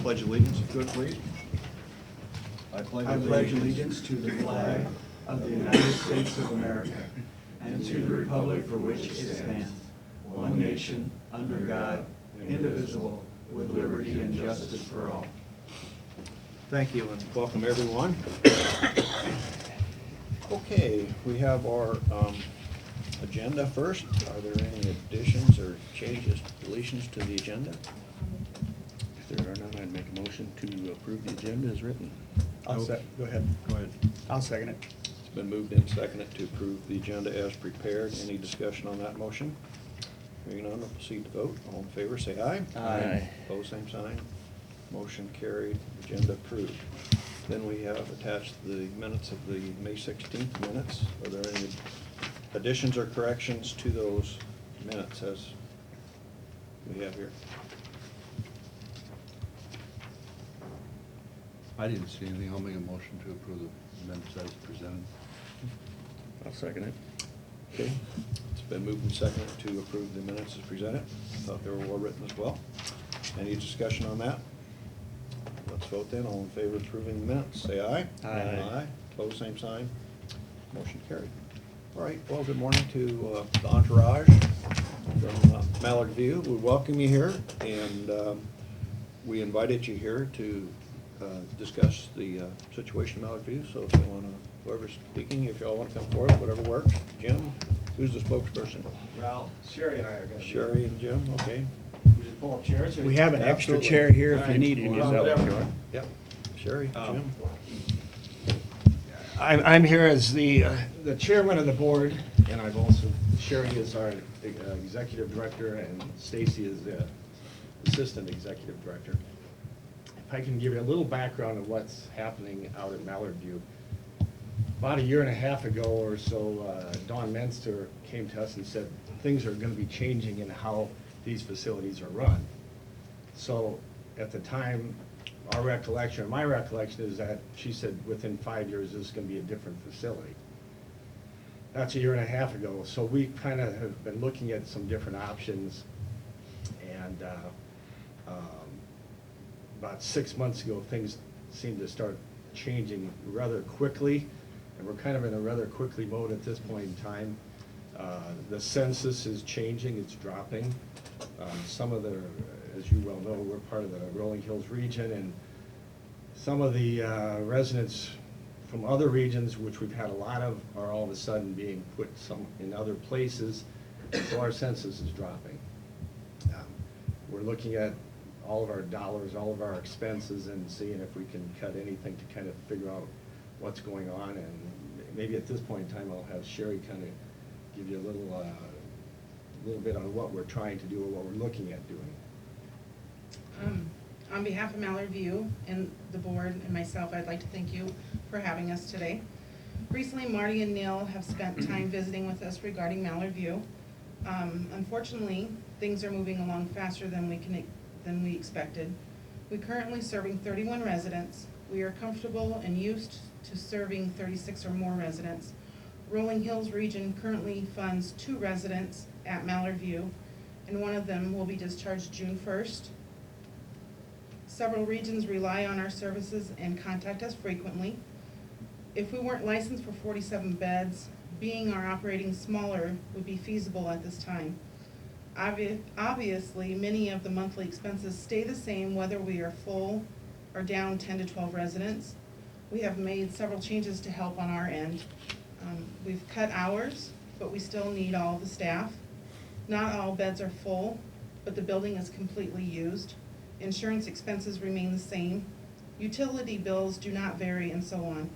pledge allegiance, if you would, please. I pledge allegiance to the flag of the United States of America and to the republic for which it stands, one nation, under God, indivisible, with liberty and justice for all. Thank you and welcome everyone. Okay, we have our agenda first. Are there any additions or changes, deletions to the agenda? If there are none, I'd make a motion to approve the agenda as written. Go ahead. Go ahead. I'll second it. It's been moved and seconded to approve the agenda as prepared. Any discussion on that motion? Hearing none, we'll proceed to vote. All in favor, say aye. Aye. Opposed, same sign. Motion carried, agenda approved. Then we have attached the minutes of the May 16th minutes. Are there any additions or corrections to those minutes as we have here? I didn't see anything. I'll make a motion to approve the minutes as presented. I'll second it. Okay, it's been moved and seconded to approve the minutes as presented. I thought they were well written as well. Any discussion on that? Let's vote then. All in favor of approving the minutes, say aye. Aye. Aye. Opposed, same sign. Motion carried. All right, well, good morning to the entourage from Mallard View. We welcome you here, and we invited you here to discuss the situation in Mallard View. So if you want to, whoever's speaking, if y'all want to come forward, whatever works. Jim, who's the spokesperson? Well, Sherry and I are going to. Sherry and Jim, okay. We just pull up chairs. We have an extra Absolutely. chair here if All you right. need one. Well, whatever. Yep. Sherry, Jim. I'm here as the chairman of the board, and I've also, Sherry is our executive director, and Stacy is the assistant executive director. If I can give you a little background of what's happening out at Mallard View. About a year and a half ago or so, Dawn Menster came to us and said things are going to be changing in how these facilities are run. So at the time, our recollection, or my recollection is that she said within 5 years, this is going to be a different facility. That's a year and a half ago. So we kind of have been looking at some different options. And about 6 months ago, things seemed to start changing rather quickly. And we're kind of in a rather quickly mode at this point in time. The census is changing, it's dropping. Some of the, as you well know, we're part of the Rolling Hills region, and some of the residents from other regions, which we've had a lot of, are all of a sudden being put some in other places, so our census is dropping. We're looking at all of our dollars, all of our expenses, and seeing if we can cut anything to kind of figure out what's going on. And maybe at this point in time, I'll have Sherry kind of give you a little bit on what we're trying to do or what we're looking at doing. On behalf of Mallard View and the board and myself, I'd like to thank you for having us today. Recently, Marty and Neil have spent time visiting with us regarding Mallard View. Unfortunately, things are moving along faster than we expected. We're currently serving 31 residents. We are comfortable and used to serving 36 or more residents. Rolling Hills region currently funds 2 residents at Mallard View, and one of them will be discharged June 1st. Several regions rely on our services and contact us frequently. If we weren't licensed for 47 beds, being our operating smaller would be feasible at this time. Obviously, many of the monthly expenses stay the same whether we are full or down 10 to 12 residents. We have made several changes to help on our end. We've cut hours, but we still need all the staff. Not all beds are full, but the building is completely used. Insurance expenses remain the same. Utility bills do not vary, and so on.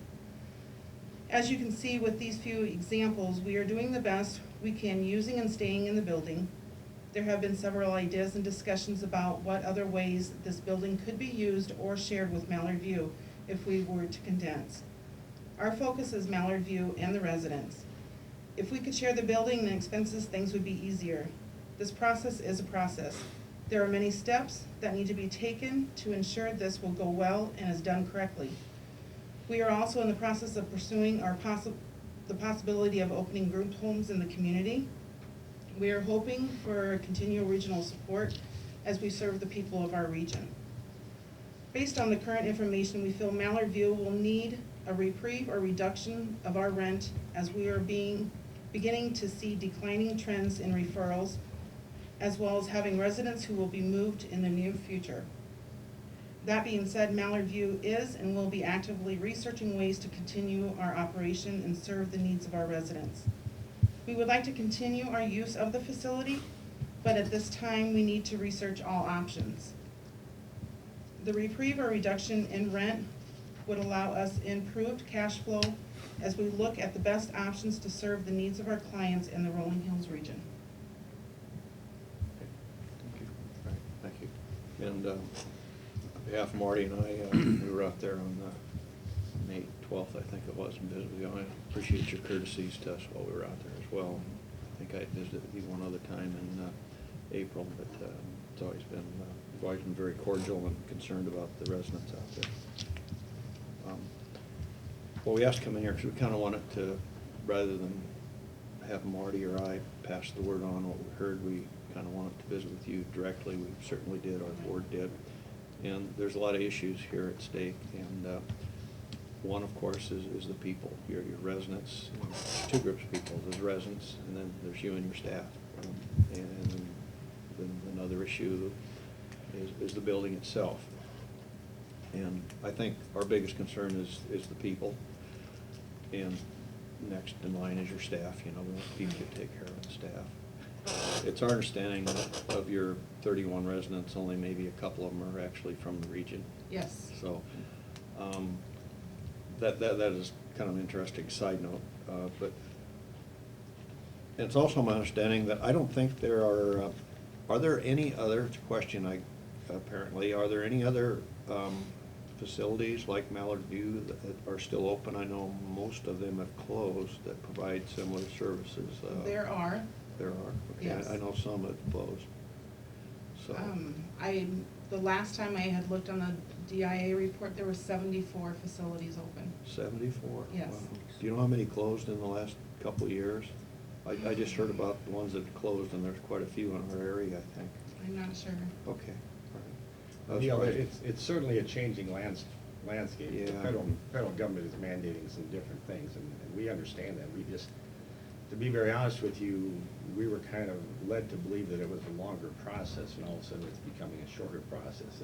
As you can see with these few examples, we are doing the best we can using and staying in the building. There have been several ideas and discussions about what other ways this building could be used or shared with Mallard View if we were to condense. Our focus is Mallard View and the residents. If we could share the building and expenses, things would be easier. This process is a process. There are many steps that need to be taken to ensure this will go well and is done correctly. We are also in the process of pursuing the possibility of opening group homes in the community. We are hoping for continual regional support as we serve the people of our region. Based on the current information, we feel Mallard View will need a reprieve or reduction of our rent as we are beginning to see declining trends in referrals, as well as having residents who will be moved in the near future. That being said, Mallard View is and will be actively researching ways to continue our operation and serve the needs of our residents. We would like to continue our use of the facility, but at this time, we need to research all options. The reprieve or reduction in rent would allow us improved cash flow as we look at the best options to serve the needs of our clients in the Rolling Hills region. Thank you. All right, thank you. And on behalf of Marty and I, we were out there on May 12th, I think it was, and visited with you. I appreciate your courtesies to us while we were out there as well. I think I visited you one other time in April, but it's always been, you've always been very cordial and concerned about the residents out there. Well, we asked to come in here because we kind of wanted to, rather than have Marty or I pass the word on what we heard, we kind of wanted to visit with you directly. We certainly did, our board did. And there's a lot of issues here at stake, and one, of course, is the people, your residents. Two groups of people, there's residents, and then there's you and your staff. And then another issue is the building itself. And I think our biggest concern is the people. And next in line is your staff. You know, we want people to take care of the staff. It's our understanding that of your 31 residents, only maybe a couple of them are actually from the region. Yes. So that is kind of an interesting side note. But it's also my understanding that I don't think there are there any other, it's a question apparently, are there any other facilities like Mallard View that are still open? I know most of them have closed that provide similar services. There are. There are? Okay. Yes. I know some have closed. So. The last time I had looked on the DIA report, there were 74 facilities open. 74? Yes. Wow. Do you know how many closed in the last couple of years? I just heard about the ones that closed, and there's quite a few in our area, I think. I'm not sure. Okay, all right. You know, it's certainly a changing landscape. Yeah. The federal government is mandating some different things, and we understand that. We just, to be very honest with you, we were kind of led to believe that it was a longer process, and all of a sudden it's becoming a shorter process.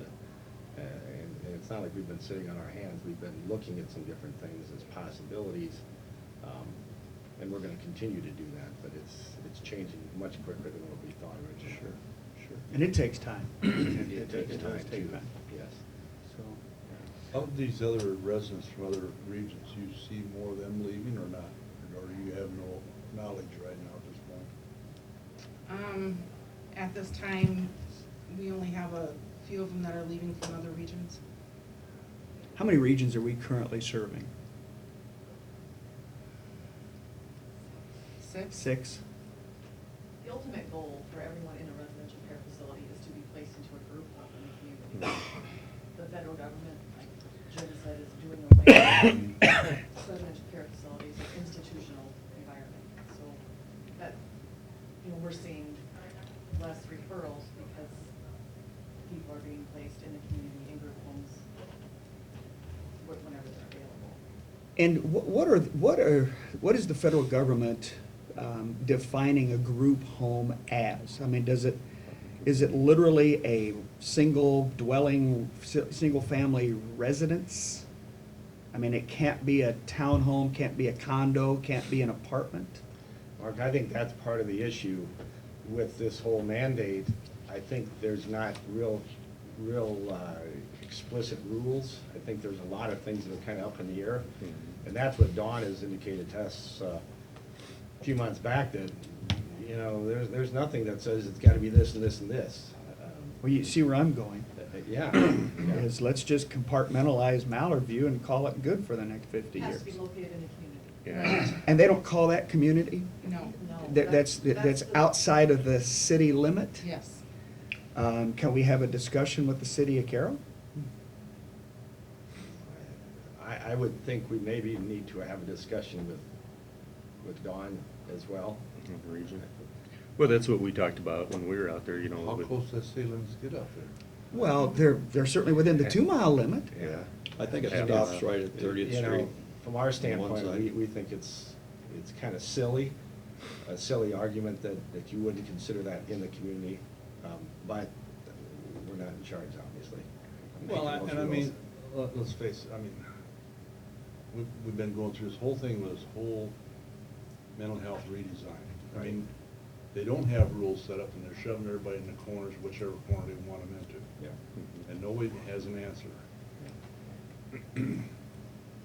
And it's not like we've been sitting on our hands. We've been looking at some different things as possibilities, and we're going to continue to do that. But it's changing much quicker than what we thought originally. Sure. And it takes time. It takes does time take too. time. Yes. So, Of these other residents from other regions, you see more of them leaving or not? Or do you have no knowledge right now at this point? At this time, we only have a few of them that are leaving from other regions. how many regions are we currently serving? 6? 6? The ultimate goal for everyone in a residential care facility is to be placed into a group home in the community. The federal government, like Jim said, is doing away with residential care facilities or institutional environment. So that, we're seeing less referrals because people are being placed in the community in group homes whenever they're available. And what is the federal government defining a group home as? I mean, is it literally a single dwelling, single family residence? I mean, it can't be a townhome, can't be a condo, can't be an apartment? Mark, I think that's part of the issue with this whole mandate. I think there's not real explicit rules. I think there's a lot of things that are kind of up in the air. And that's what Dawn has indicated to us a few months back, that, there's nothing that says it's got to be this and this and this. Well, you see where I'm going. Yeah. Is let's just compartmentalize Mallard View and call it good for the next 50 It has years. to be located in the community. Yeah. And they don't call that community? No. No. That's the- outside of the city limit? Yes. Can we have a discussion with the city of Carroll? I would think we maybe need to have a discussion with Dawn as well. Of the region. Well, that's what we talked about when we were out there, How with- close does city limits get out there? Well, they're certainly within the 2-mile limit. Yeah. I think it And stops it's- right at 30th you know, Street. From our on standpoint, one side. we think it's kind of silly, a silly argument that you wouldn't consider that in the community, but we're not in charge, obviously. Well, Making those and I rules. mean, let's face it, I mean, we've been going through this whole thing with this whole mental health redesign. I mean, they don't have rules set up and they're shoving everybody in the corners, whichever corner they want them into. Yeah. And nobody has an answer.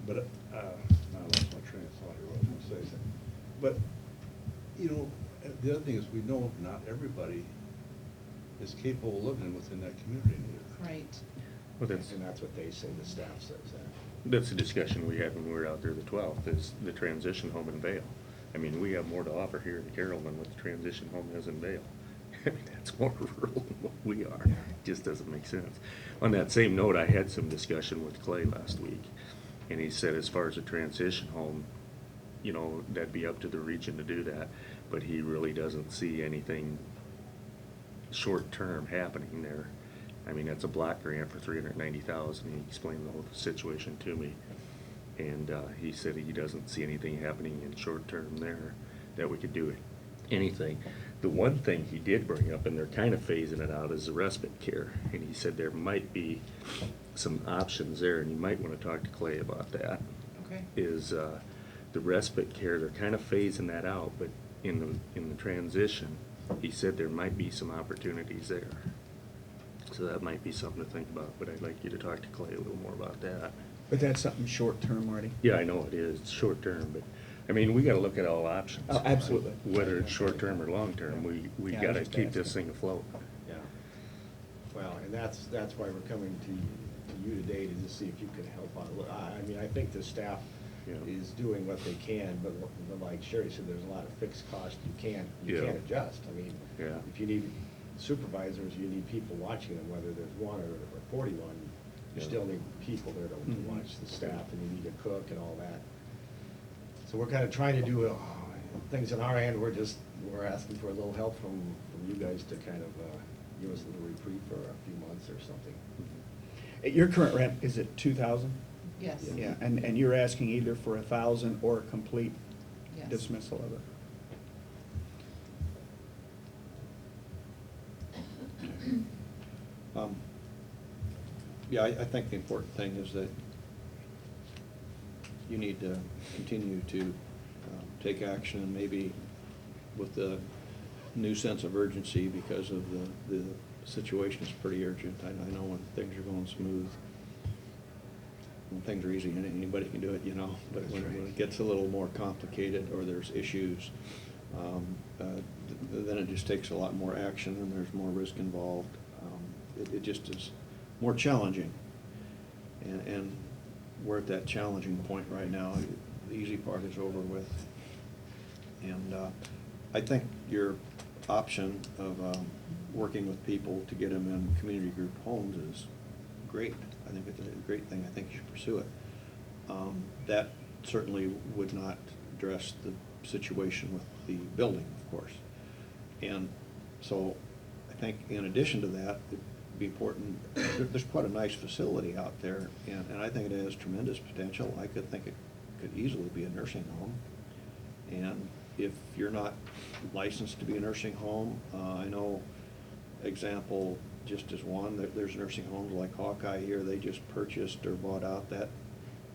But, now I lost my train of thought here, what I was gonna say. But, you know, the other thing is, we know not everybody is capable of living within that community either. Right. Well, that's, And that's what they say, the staff says that. that's the discussion we had when we were out there the 12th, is the transition home in Vale. I mean, we have more to offer here in Carroll than what the transition home is in Vale. I mean, that's more rural than what we are. It just doesn't make sense. On that same note, I had some discussion with Clay last week, and he said as far as a transition home, you know, that'd be up to the region to do that, but he really doesn't see anything short-term happening there. I mean, that's a block grant for $390,000. He explained the whole situation to me. And he said he doesn't see anything happening in short term there that we could do anything. The one thing he did bring up, and they're kind of phasing it out, is the respite care. And he said there might be some options there, and you might want to talk to Clay about that. Okay. Is the respite care, they're kind of phasing that out, but in the transition, he said there might be some opportunities there. So that might be something to think about, but I'd like you to talk to Clay a little more about that. But that's something short-term, Marty. Yeah, I know it is, it's short term, but, I mean, we gotta look at all options. Oh, absolutely. Whether it's short term or long term, we Yeah, I was gotta just keep this asking. thing afloat. Yeah. Well, and that's why we're coming to you today, to just see if you could help out. I mean, I think the staff Yeah. is doing what they can, but like Sherry said, there's a lot of fixed costs you can't Yeah. adjust. I mean, Yeah. if you need supervisors, you need people watching them, whether there's one or 41, you Yeah. still need people there to Mhm. watch the staff, and you need a cook and all that. So we're kind of trying to do things on our end. We're asking for a little help from you guys to kind of give us a little reprieve for a few months or something. Your current rent, is it 2,000? Yes. Yeah, and you're asking either for 1,000 or a complete Yes. dismissal of it? Yeah, I think the important thing is that you need to continue to take action, and maybe with the new sense of urgency, because of the situation is pretty urgent. I know when things are going smooth, when things are easy, anybody can do it, you know, but when it gets a little more complicated or there's issues, then it just takes a lot more action and there's more risk involved. It just is more challenging. And we're at that challenging point right now. The easy part is over with. And I think your option of working with people to get them in community group homes is great. I think it's a great thing. I think you should pursue it. That certainly would not address the situation with the building, of course. And so I think in addition to that, it'd be important, there's quite a nice facility out there, and I think it has tremendous potential. I could think it could easily be a nursing home. And if you're not licensed to be a nursing home, I know, example, just as one, there's nursing homes like Hawkeye here, they just purchased or bought out that,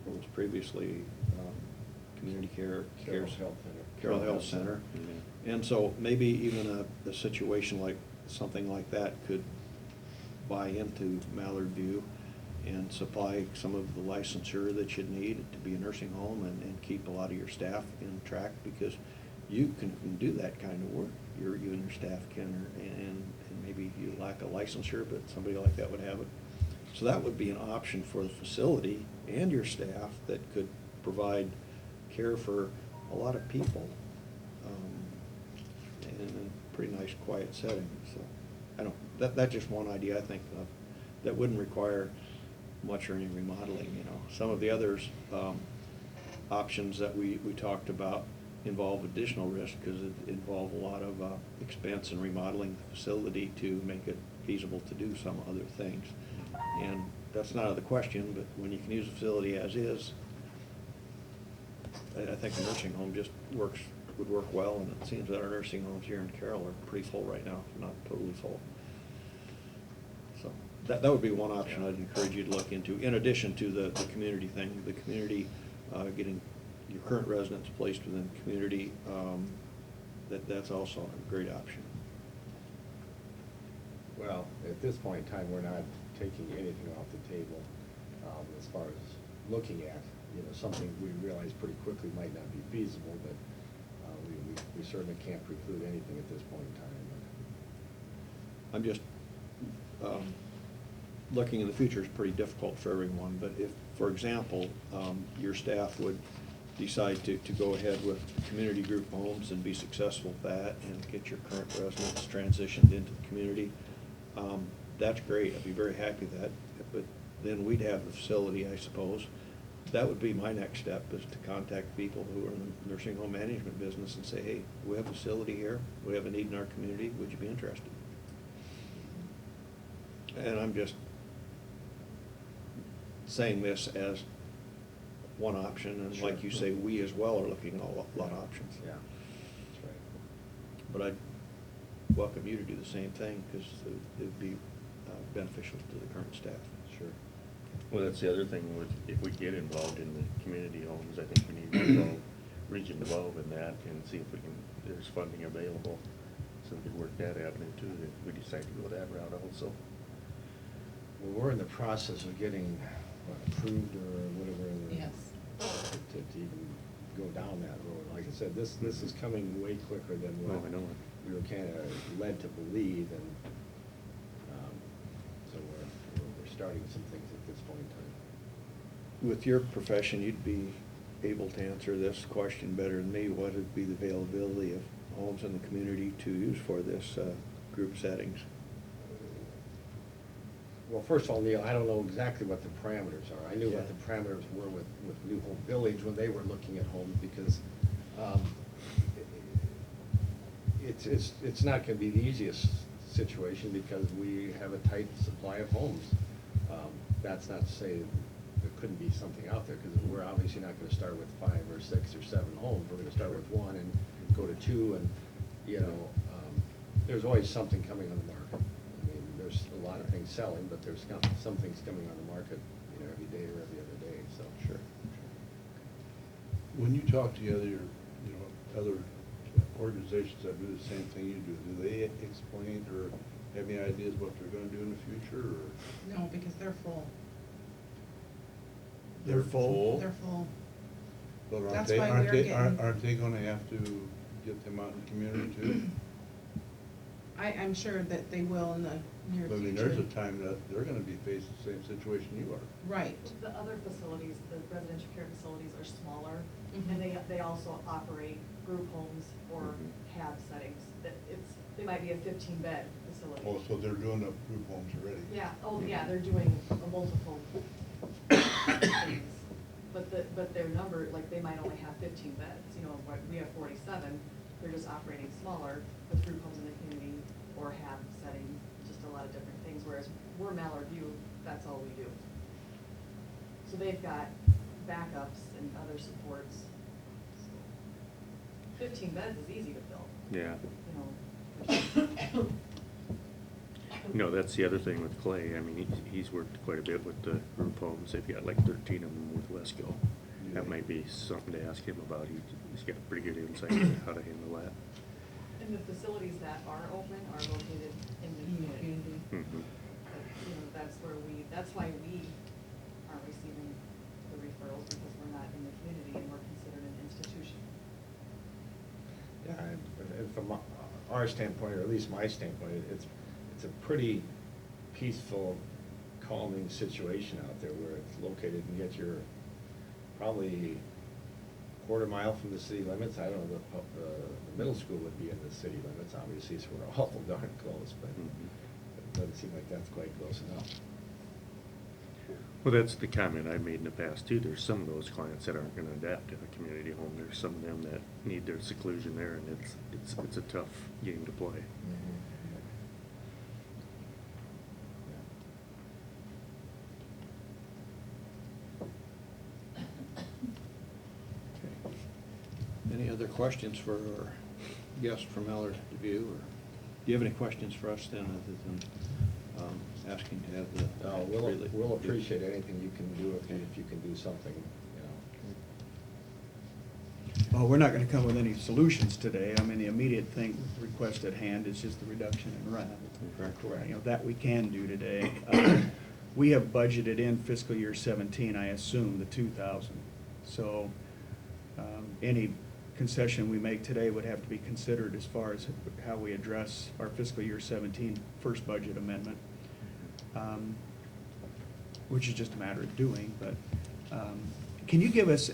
what was previously community care. Carroll Health Center. Carroll Health Center. Mhm. And so maybe even a situation like, something like that could buy into Mallard View and supply some of the licensure that you'd need to be a nursing home, and keep a lot of your staff in track, because you can do that kind of work. You and your staff can, and maybe you lack a licensure, but somebody like that would have it. So that would be an option for the facility and your staff that could provide care for a lot of people in a pretty nice, quiet setting. So that's just one idea I think of that wouldn't require much or any remodeling, you know. Some of the others, options that we talked about involve additional risk, because it involve a lot of expense in remodeling the facility to make it feasible to do some other things. And that's not out of the question, but when you can use the facility as is, I think a nursing home just would work well, and it seems that our nursing homes here in Carroll are pretty full right now, not totally full. So that would be one option I'd encourage you to look into, in addition to the community thing, the community, getting your current residents placed within the community, that's also a great option. Well, at this point in time, we're not taking anything off the table as far as looking at, something we realize pretty quickly might not be feasible, but we certainly can't preclude anything at this point in time. I'm just, looking in the future is pretty difficult for everyone, but if, for example, your staff would decide to go ahead with community group homes and be successful with that and get your current residents transitioned into the community, that's great. I'd be very happy with that. But then we'd have the facility, I suppose. That would be my next step, is to contact people who are in the nursing home management business and say, hey, we have a facility here, we have a need in our community, would you be interested? And I'm just saying this as one option, and like you say, we as well are looking at a lot of options. Yeah, that's right. But I'd welcome you to do the same thing, because it would be beneficial to the current staff. Sure. Well, that's the other thing, with, if we get involved in the community homes, I think we need to involve Region 12 in that and see if we can, there's funding available, so we could work that avenue too, if we decide to go that route also. Well, we're in the process of getting approved or whatever. Yes. To even go down that road. Like I said, this is coming way quicker than what Oh, I know. we were kind of led to believe, and so we're starting some things at this point in time. With your profession, you'd be able to answer this question better than me. What would be the availability of homes in the community to use for this group settings? Well, first of all, Neil, I don't know exactly what the parameters are. I knew what Yeah. the parameters were with New Hope Village when they were looking at homes, because it's not gonna be the easiest situation, because we have a tight supply of homes. That's not to say there couldn't be something out there, because we're obviously not gonna start with 5 or 6 or 7 homes. We're gonna start with 1 and go to 2, and, there's always something coming on the market. I mean, there's a lot of things selling, but there's some things coming on the market, every day or every other day, so. Sure. When you talk to the other organizations that do the same thing you do they explain or have any ideas what they're gonna do in the future, or? No, because they're full. They're full? They're full. But aren't That's they, why aren't we're they, getting- aren't they gonna have to get them out in the community too? I'm sure that they will in the near I future. mean, there's a time that they're gonna be facing the same situation you are. Right. The other facilities, the residential care facilities are smaller, Mhm. and they also operate group homes or Mhm. HAB settings. They might be a 15-bed facility. Oh, so they're doing the group homes already? Yeah, oh, yeah, they're doing a multiple things. But their number, like, they might only have 15 beds, we have 47, they're just operating smaller with group homes in the community or HAB settings, just a lot of different things, whereas we're Mallard View, that's all we do. So they've got backups and other supports. 15 beds is easy to fill, Yeah. there's- That's the other thing with Clay. I mean, he's worked quite a bit with the group homes. They've got like 13 of them with Wesco. That might be something to ask him about. He's got pretty good insight on how to handle that. And the facilities that are open are located in the community. Mhm. That's why we aren't receiving the referrals, because we're not in the community and we're considered an institution. Yeah, and from our standpoint, or at least my standpoint, it's a pretty peaceful, calming situation out there where it's located, and yet you're probably a quarter mile from the city limits. I don't know, the middle school would be in the city limits, obviously, so we're awful darn close, but it doesn't seem like that's quite close enough. Well, that's the comment I've made in the past too. There's some of those clients that aren't gonna adapt to a community home. There's some of them that need their seclusion there, and it's a tough game to play. Any other questions for our guest from Mallard View? Or do you have any questions for us then, other than asking to have the? No, we'll appreciate anything you can do if you can do something, you know. Well, we're not gonna come with any solutions today. I mean, the immediate thing, request at hand is just the reduction in rent. Correct. You know, that we can do today. We have budgeted in fiscal year 17, I assume, the 2,000. So, any concession we make today would have to be considered as far as how we address our fiscal year 17 first budget amendment, which is just a matter of doing, but, can you give us,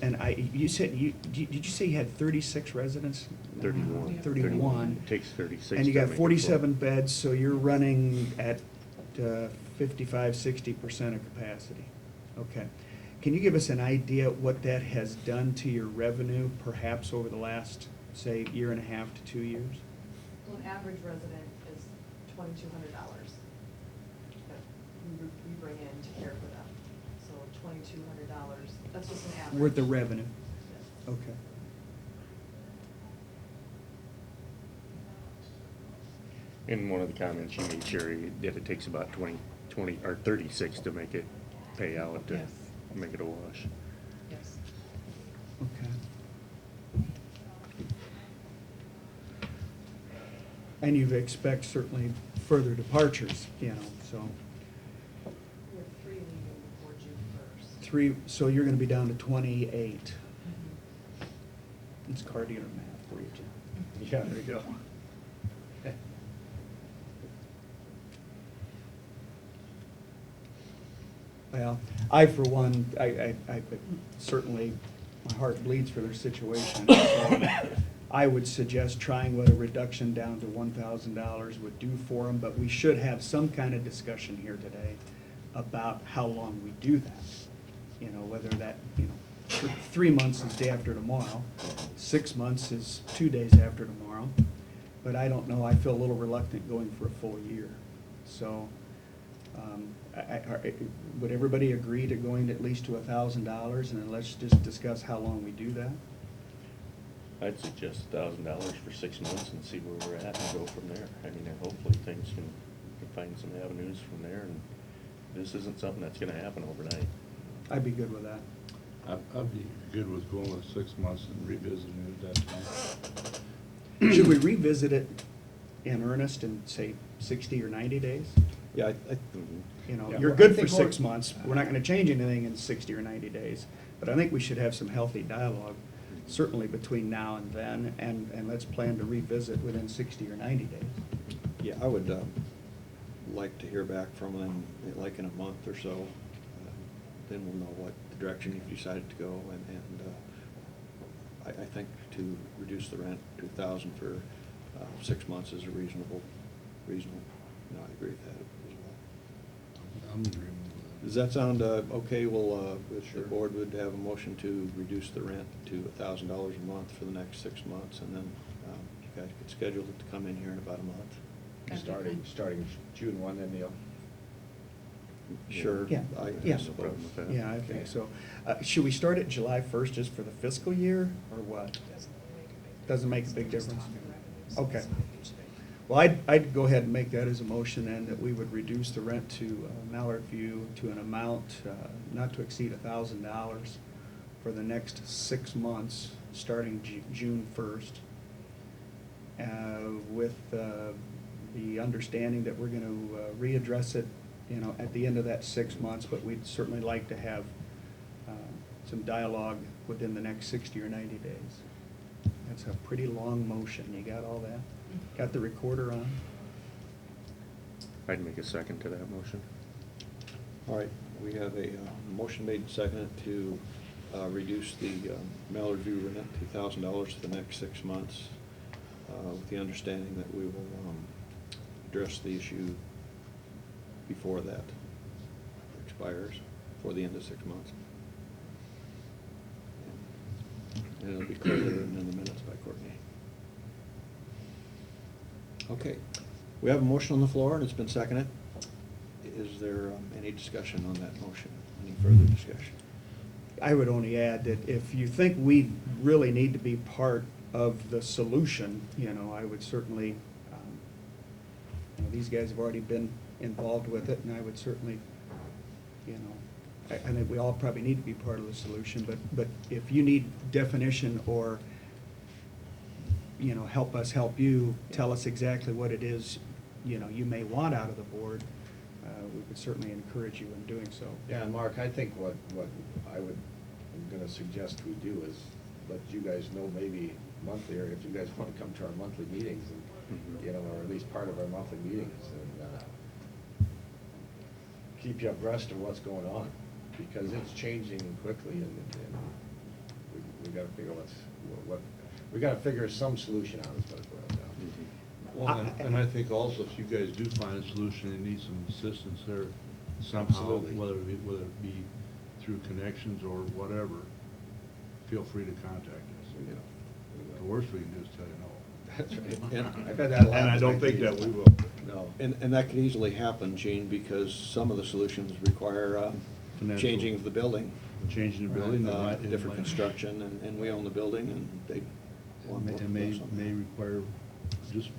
you said, did you say you had 36 residents? 31. 31. It takes 36. And you to got make it 47 full. beds, so you're running at 55–60% of capacity. Okay. Can you give us an idea what that has done to your revenue, perhaps over the last, say, year and a half to 2 years? Well, an average resident is $2,200 that we bring in to care for them. So $2,200, that's just an average. Worth of revenue? Yes. Okay. In one of the comments you made, Sherry, that it takes about 20 or 36 to make it pay out, to Yes. make it a wash. Yes. Okay. And you expect certainly further departures, you know, so. We have 3 leaving before June 1st. 3, so you're gonna be down to 28. Mhm. It's cardio math for you, Jim. Yeah, there you go. Well, I, for one, I certainly, my heart bleeds for their situation. So I would suggest trying what a reduction down to $1,000 would do for them, but we should have some kind of discussion here today about how long we do that. You know, whether that, you know, 3 months is day after tomorrow, 6 months is 2 days after tomorrow. But I don't know, I feel a little reluctant going for a full year. So, would everybody agree to going at least to $1,000, and then let's just discuss how long we do that? I'd suggest $1,000 for 6 months and see where we're at and go from there. I mean, and hopefully things can find some avenues from there, and this isn't something that's gonna happen overnight. I'd be good with that. I'd be good with going with 6 months and revisiting it at that time. Should we revisit it in earnest in, say, 60 or 90 days? Yeah, Mhm. You know, Yeah, you're well, good I for think 6 months. We're not gonna change anything in 60 or 90 days. But I think we should have some healthy dialogue, certainly between now and then, and let's plan to revisit within 60 or 90 days. yeah, I would like to hear back from them, like in a month or so. Then we'll know what direction you've decided to go, and I think to reduce the rent to 1,000 for 6 months is a reasonable, no, I agree with that as well. I'm in agreement with that. Does that sound okay? Well, the Sure. board would have a motion to reduce the rent to $1,000 a month for the next 6 months, and then you guys could schedule it to come in here in about a month. Starting June 1, then they'll. Sure. Yeah, I yeah. No suppose. problem with that. Yeah, I think so. Should we start it July 1st just for the fiscal year, or what? Doesn't make a big difference? Okay. Well, I'd go ahead and make that as a motion, then, that we would reduce the rent to Mallard View to an amount not to exceed $1,000 for the next 6 months, starting June 1st, with the understanding that we're gonna readdress it, you know, at the end of that 6 months, but we'd certainly like to have some dialogue within the next 60 or 90 days. That's a pretty long motion. You got all that? Got the recorder on? I'd make a second to that motion. All right, we have a motion made and seconded to reduce the Mallard View rent to $1,000 for the next 6 months, with the understanding that we will address the issue before that expires, before the end of 6 months. And it'll be clearly written in the minutes by Courtney. Okay, we have a motion on the floor, and it's been seconded. Is there any discussion on that motion? Any further discussion? I would only add that if you think we really need to be part of the solution, I would certainly, these guys have already been involved with it, and I would certainly, I think we all probably need to be part of the solution, but if you need definition or, help us help you, tell us exactly what it is, you may want out of the board, we would certainly encourage you in doing so. Yeah, and Mark, I think what I'm gonna suggest we do is let you guys know maybe monthly, or if you guys wanna come to our monthly meetings, and, or at least part of our monthly meetings, and keep you abreast of what's going on, because it's changing quickly, and we gotta figure what, we gotta figure some solution out, is what it boils down to. Well, and I think also if you guys do find a solution and need some assistance there somehow, Absolutely. whether it be through connections or whatever, feel free to contact us. We will. The worst we can do is tell you no. That's right. And I've had that a lot. And I don't with think my that we kids. will. No. And that could easily happen, Gene, because some of the solutions require Financial. changing of the building, Changing the building. different construction, and we own the building, and they want It to may do something. require just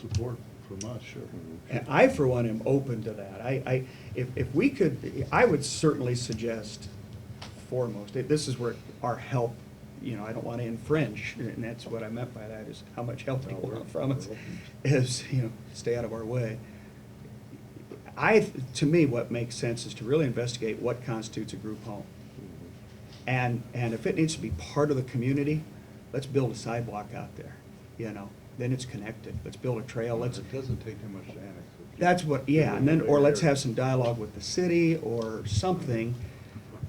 support from us. Sure. And I, for one, am open to that. If we could, I would certainly suggest foremost, this is where our help, I don't want to infringe, and that's what I meant by that, is how much help you No, want from us, we're is, stay out of our way. To me, what makes sense is to really investigate what constitutes a group home. And if it needs to be part of the community, let's build a sidewalk out there, then it's connected. Let's build a trail, It doesn't take too much to annex it. that's what, yeah, and then, or let's have some dialogue with the city or something.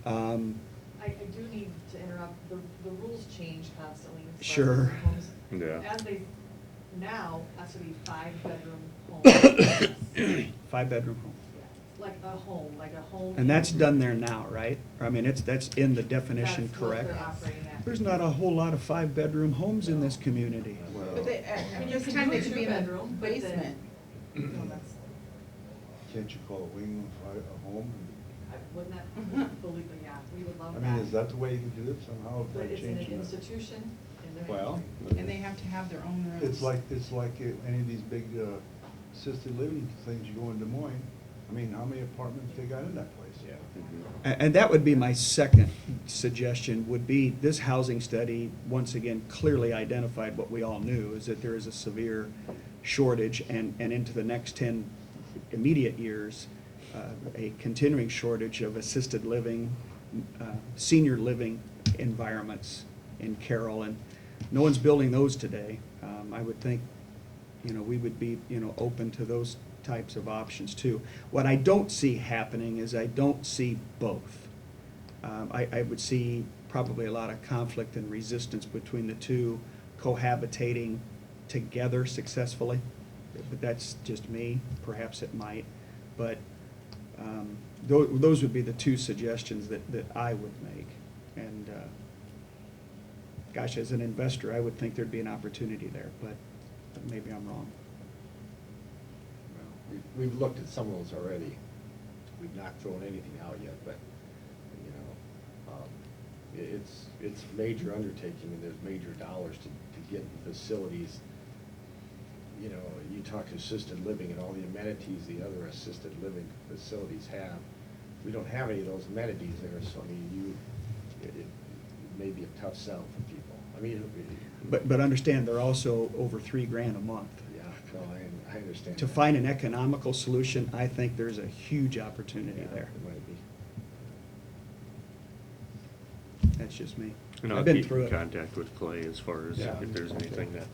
I do need to interrupt, the rules change constantly. as far as Sure. homes. Yeah. As they, now, has to be 5-bedroom homes. 5-bedroom home. Like a home. And that's done there now, right? I mean, that's in the definition, That's what correct? they're operating at. There's not a whole lot of 5-bedroom homes in this community. But they, I at mean, this you time, can they do a could be in the two-bedroom, but then- basement. No, that's, Can't you call a wing a home? wouldn't that, believe me, yeah, we would love I that. mean, is that the way you can do it somehow? But it's in an changing it? institution, and they're. Well, And they have to have their own rooms. It's like any of these big assisted living things you go in Des Moines. I mean, how many apartments they got in that place? Yeah. And that would be my second suggestion, would be this housing study, once again, clearly identified what we all knew, is that there is a severe shortage, and into the next 10 immediate years, a continuing shortage of assisted living, senior living environments in Carroll, and no one's building those today. I would think, we would be, open to those types of options too. What I don't see happening is I don't see both. I would see probably a lot of conflict and resistance between the two cohabitating together successfully. But that's just me, perhaps it might. But those would be the two suggestions that I would make. And gosh, as an investor, I would think there'd be an opportunity there, but maybe I'm wrong. Well, we've looked at some of those already. We've not thrown anything out yet, but, it's a major undertaking, and there's major dollars to get facilities. You talk assisted living and all the amenities the other assisted living facilities have. We don't have any of those amenities there, so I mean, it may be a tough sell for people. I mean, But understand, they're also over $3,000 a month. yeah, no, I understand. To that. find an economical solution, I think there's a huge opportunity Yeah, there. it might be. That's just me. And I'll I've been keep through in it. contact with Clay as far as Yeah. if there's Okay. anything that.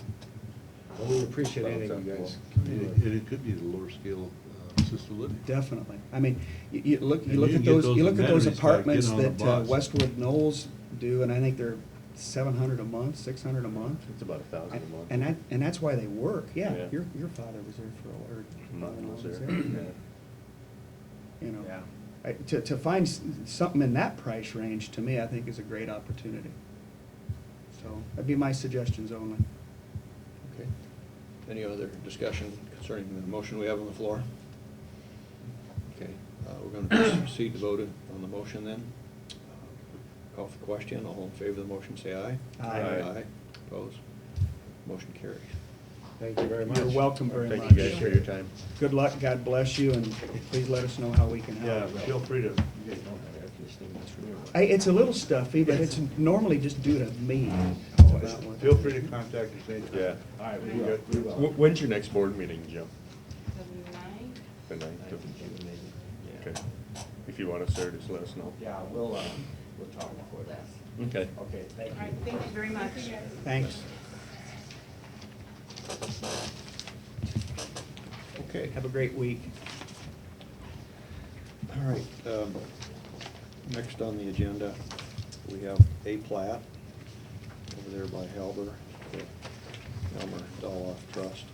Well, we appreciate anything you guys. And it could be the lower scale assisted living. Definitely. I mean, you look And you at can get those, those you look at those amenities by apartments getting on a that bus. Westwood Knolls do, and I think they're $700 a month, $600 a month. It's about $1,000 a month. And that's why they work, yeah. Yeah. Your father was there for, or Mine was there. You know, Yeah. to find something in that price range, to me, I think is a great opportunity. So that'd be my suggestions only. Okay. Any other discussion concerning the motion we have on the floor? Okay, we're going to proceed to vote on the motion then. Call for question. All in favor of the motion, say aye. Aye. Aye. Opposed? Motion carries. Thank you very much. You're welcome very much. Thank you guys for your time. Good luck, God bless you, and please let us know how we can Yeah, help. feel free to, It's a little stuffy, but it's normally just due to me. feel free to contact us anytime. Yeah. All right, we got. When's your next board meeting, Jim? The ninth? The 9th of June? Okay. If you want us there, just let us know. Yeah, we'll talk before that. Okay. Okay, thank All right, you. thank you very much. Thanks. Okay. Have a great week. All right, next on the agenda, we have a plat over there by Halber, the Elmer Doloff Trust.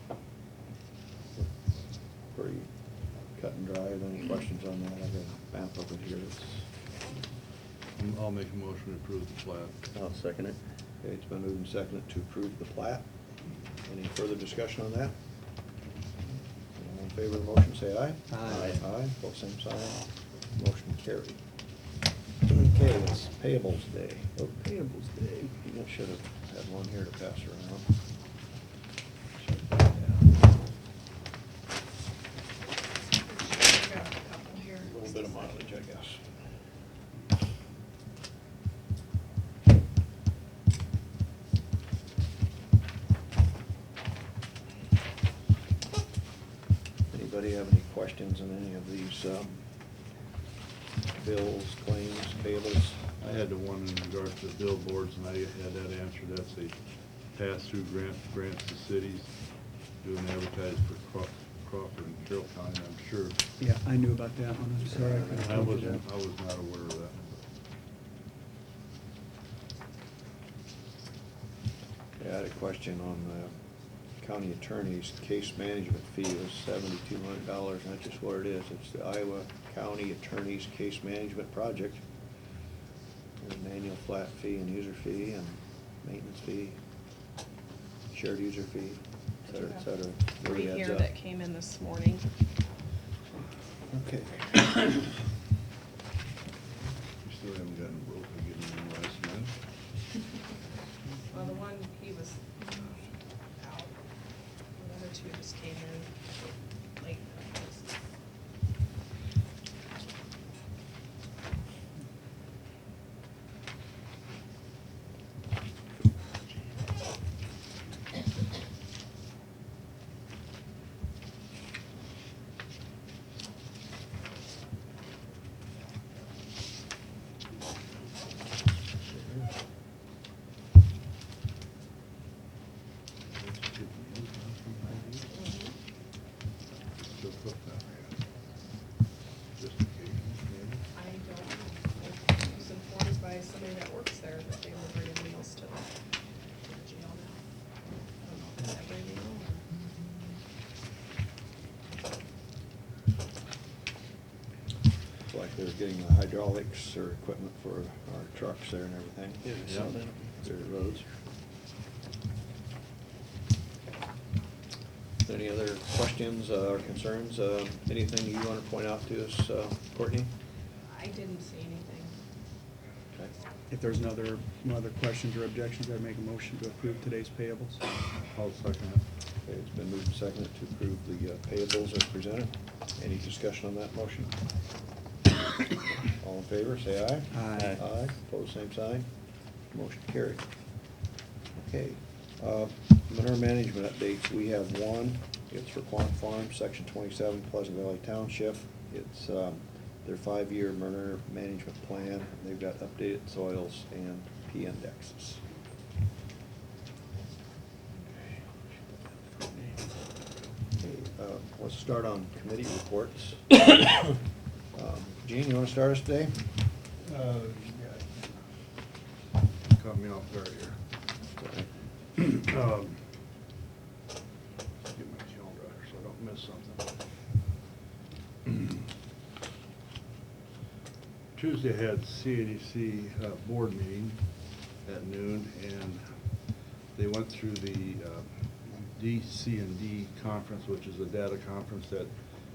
Pretty cut and dry. Have any questions on that? I've got a map of it here. I'll make a motion to approve the plat. I'll second it. Okay, it's been moved and seconded to approve the plat. Any further discussion on that? All in favor of the motion, say aye. Aye. Aye, both same sign. Motion carried. Okay, it's payables day. Oh, payables day. I should have had one here to pass around. Check that out. Got a couple here. A little bit of mileage, I guess. Anybody have any questions on any of these bills, claims, payables? I had the one in regards to billboards, and I had that answered. That's a pass-through grants to cities, doing advertising for Crawford and Carroll County, I'm sure. Yeah, I knew about that one. I'm sorry. I couldn't I tell you that. was not aware of that. Yeah, I had a question on the county attorney's case management fee was $7,200, and that's just what it is. It's the Iowa County Attorney's Case Management Project. There's an annual flat fee and user fee and maintenance fee, shared user fee, et cetera, et cetera. Three Really adds here up. that came in this morning. Okay. We still haven't gotten a broker getting in last minute. Well, the one, he was out. The other two just came in late. Still put that in. Just in case, maybe. I don't know. I was informed by somebody that works there that they were bringing meals to the jail now. I don't know if it's every meal It's like they're getting the hydraulics or equipment for our trucks there and everything. Yeah. Their roads. Any other questions or concerns? Anything you want to point out to us, Courtney? I didn't see anything. Okay. If there's no other questions or objections, I'd make a motion to approve today's payables. I'll second it. Okay, it's been moved and seconded to approve the payables as presented. Any discussion on that motion? All in favor, say aye. Aye. Aye, pose same sign. Motion carried. Okay, manure management updates, we have one. It's for Quant Farm, Section 27, Pleasant Valley Township. It's their 5-year manure management plan. They've got updated soils and P indexes. Okay, let's start on committee reports. Gene, you want to start us today? Caught me off guard here. Sorry. Get my calendar so I don't miss something. Tuesday I had CADC board meeting at noon, and they went through the DC&D conference, which is a data conference that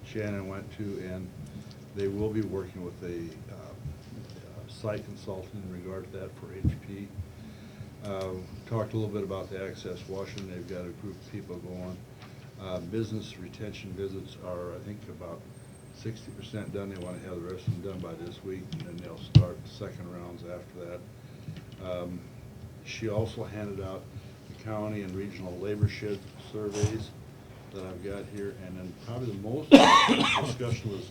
Shannon went to, and they will be working with a site consultant in regard to that for HP. Talked a little bit about the Access Washington. They've got a group of people going. Business retention visits are, I think, about 60% done. They want to have the rest of them done by this week, and then they'll start second rounds after that. She also handed out the county and regional labor shed surveys that I've got here, and then probably the most discussion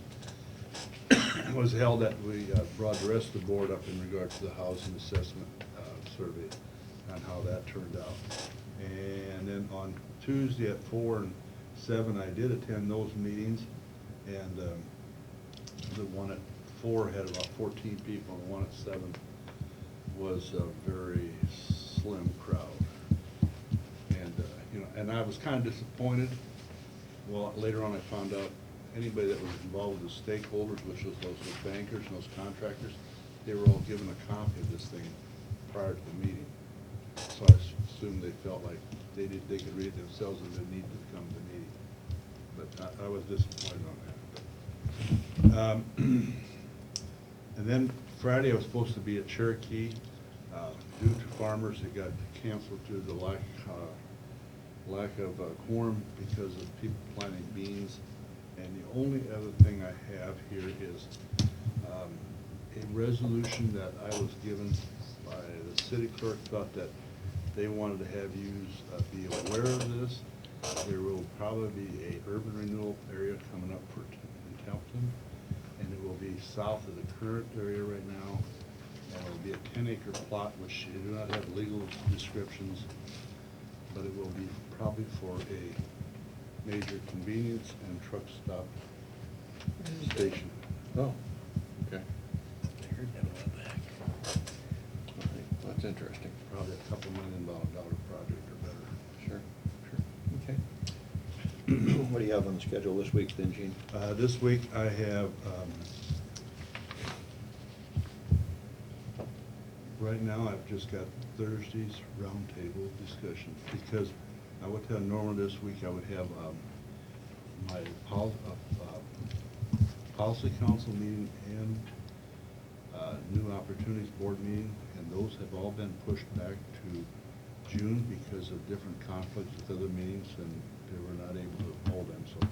was held that we brought the rest of the board up in regard to the housing assessment survey and how that turned out. And then on Tuesday at 4 and 7, I did attend those meetings, and the one at 4 had about 14 people, and the one at 7 was a very slim crowd. And you know, and I was kind of disappointed. Well, later on I found out anybody that was involved with the stakeholders, which was those bankers and those contractors, they were all given a copy of this thing prior to the meeting. So I assumed they felt like they could read it themselves and didn't need to come to the meeting. But I was disappointed on that. And then Friday I was supposed to be at Cherokee. Due to farmers, it got canceled due to the lack of quorum because of people planting beans. And the only other thing I have here is a resolution that I was given by the city clerk. Thought that they wanted to have you be aware of this. There will probably be a urban renewal area coming up in Templeton, and it will be south of the current area right now. And it will be a 10-acre plot, which you do not have legal descriptions, but it will be probably for a major convenience and truck stop station. Oh, okay. I heard that a while back. All right, well, that's interesting. Probably a couple $1 million project or better. Sure, sure, okay. What do you have on the schedule this week then, Gene? This week I have, right now I've just got Thursday's roundtable discussion, because I would have normal this week I would have my policy council meeting and new opportunities board meeting, and those have all been pushed back to June because of different conflicts with other meetings, and they were not able to hold them. So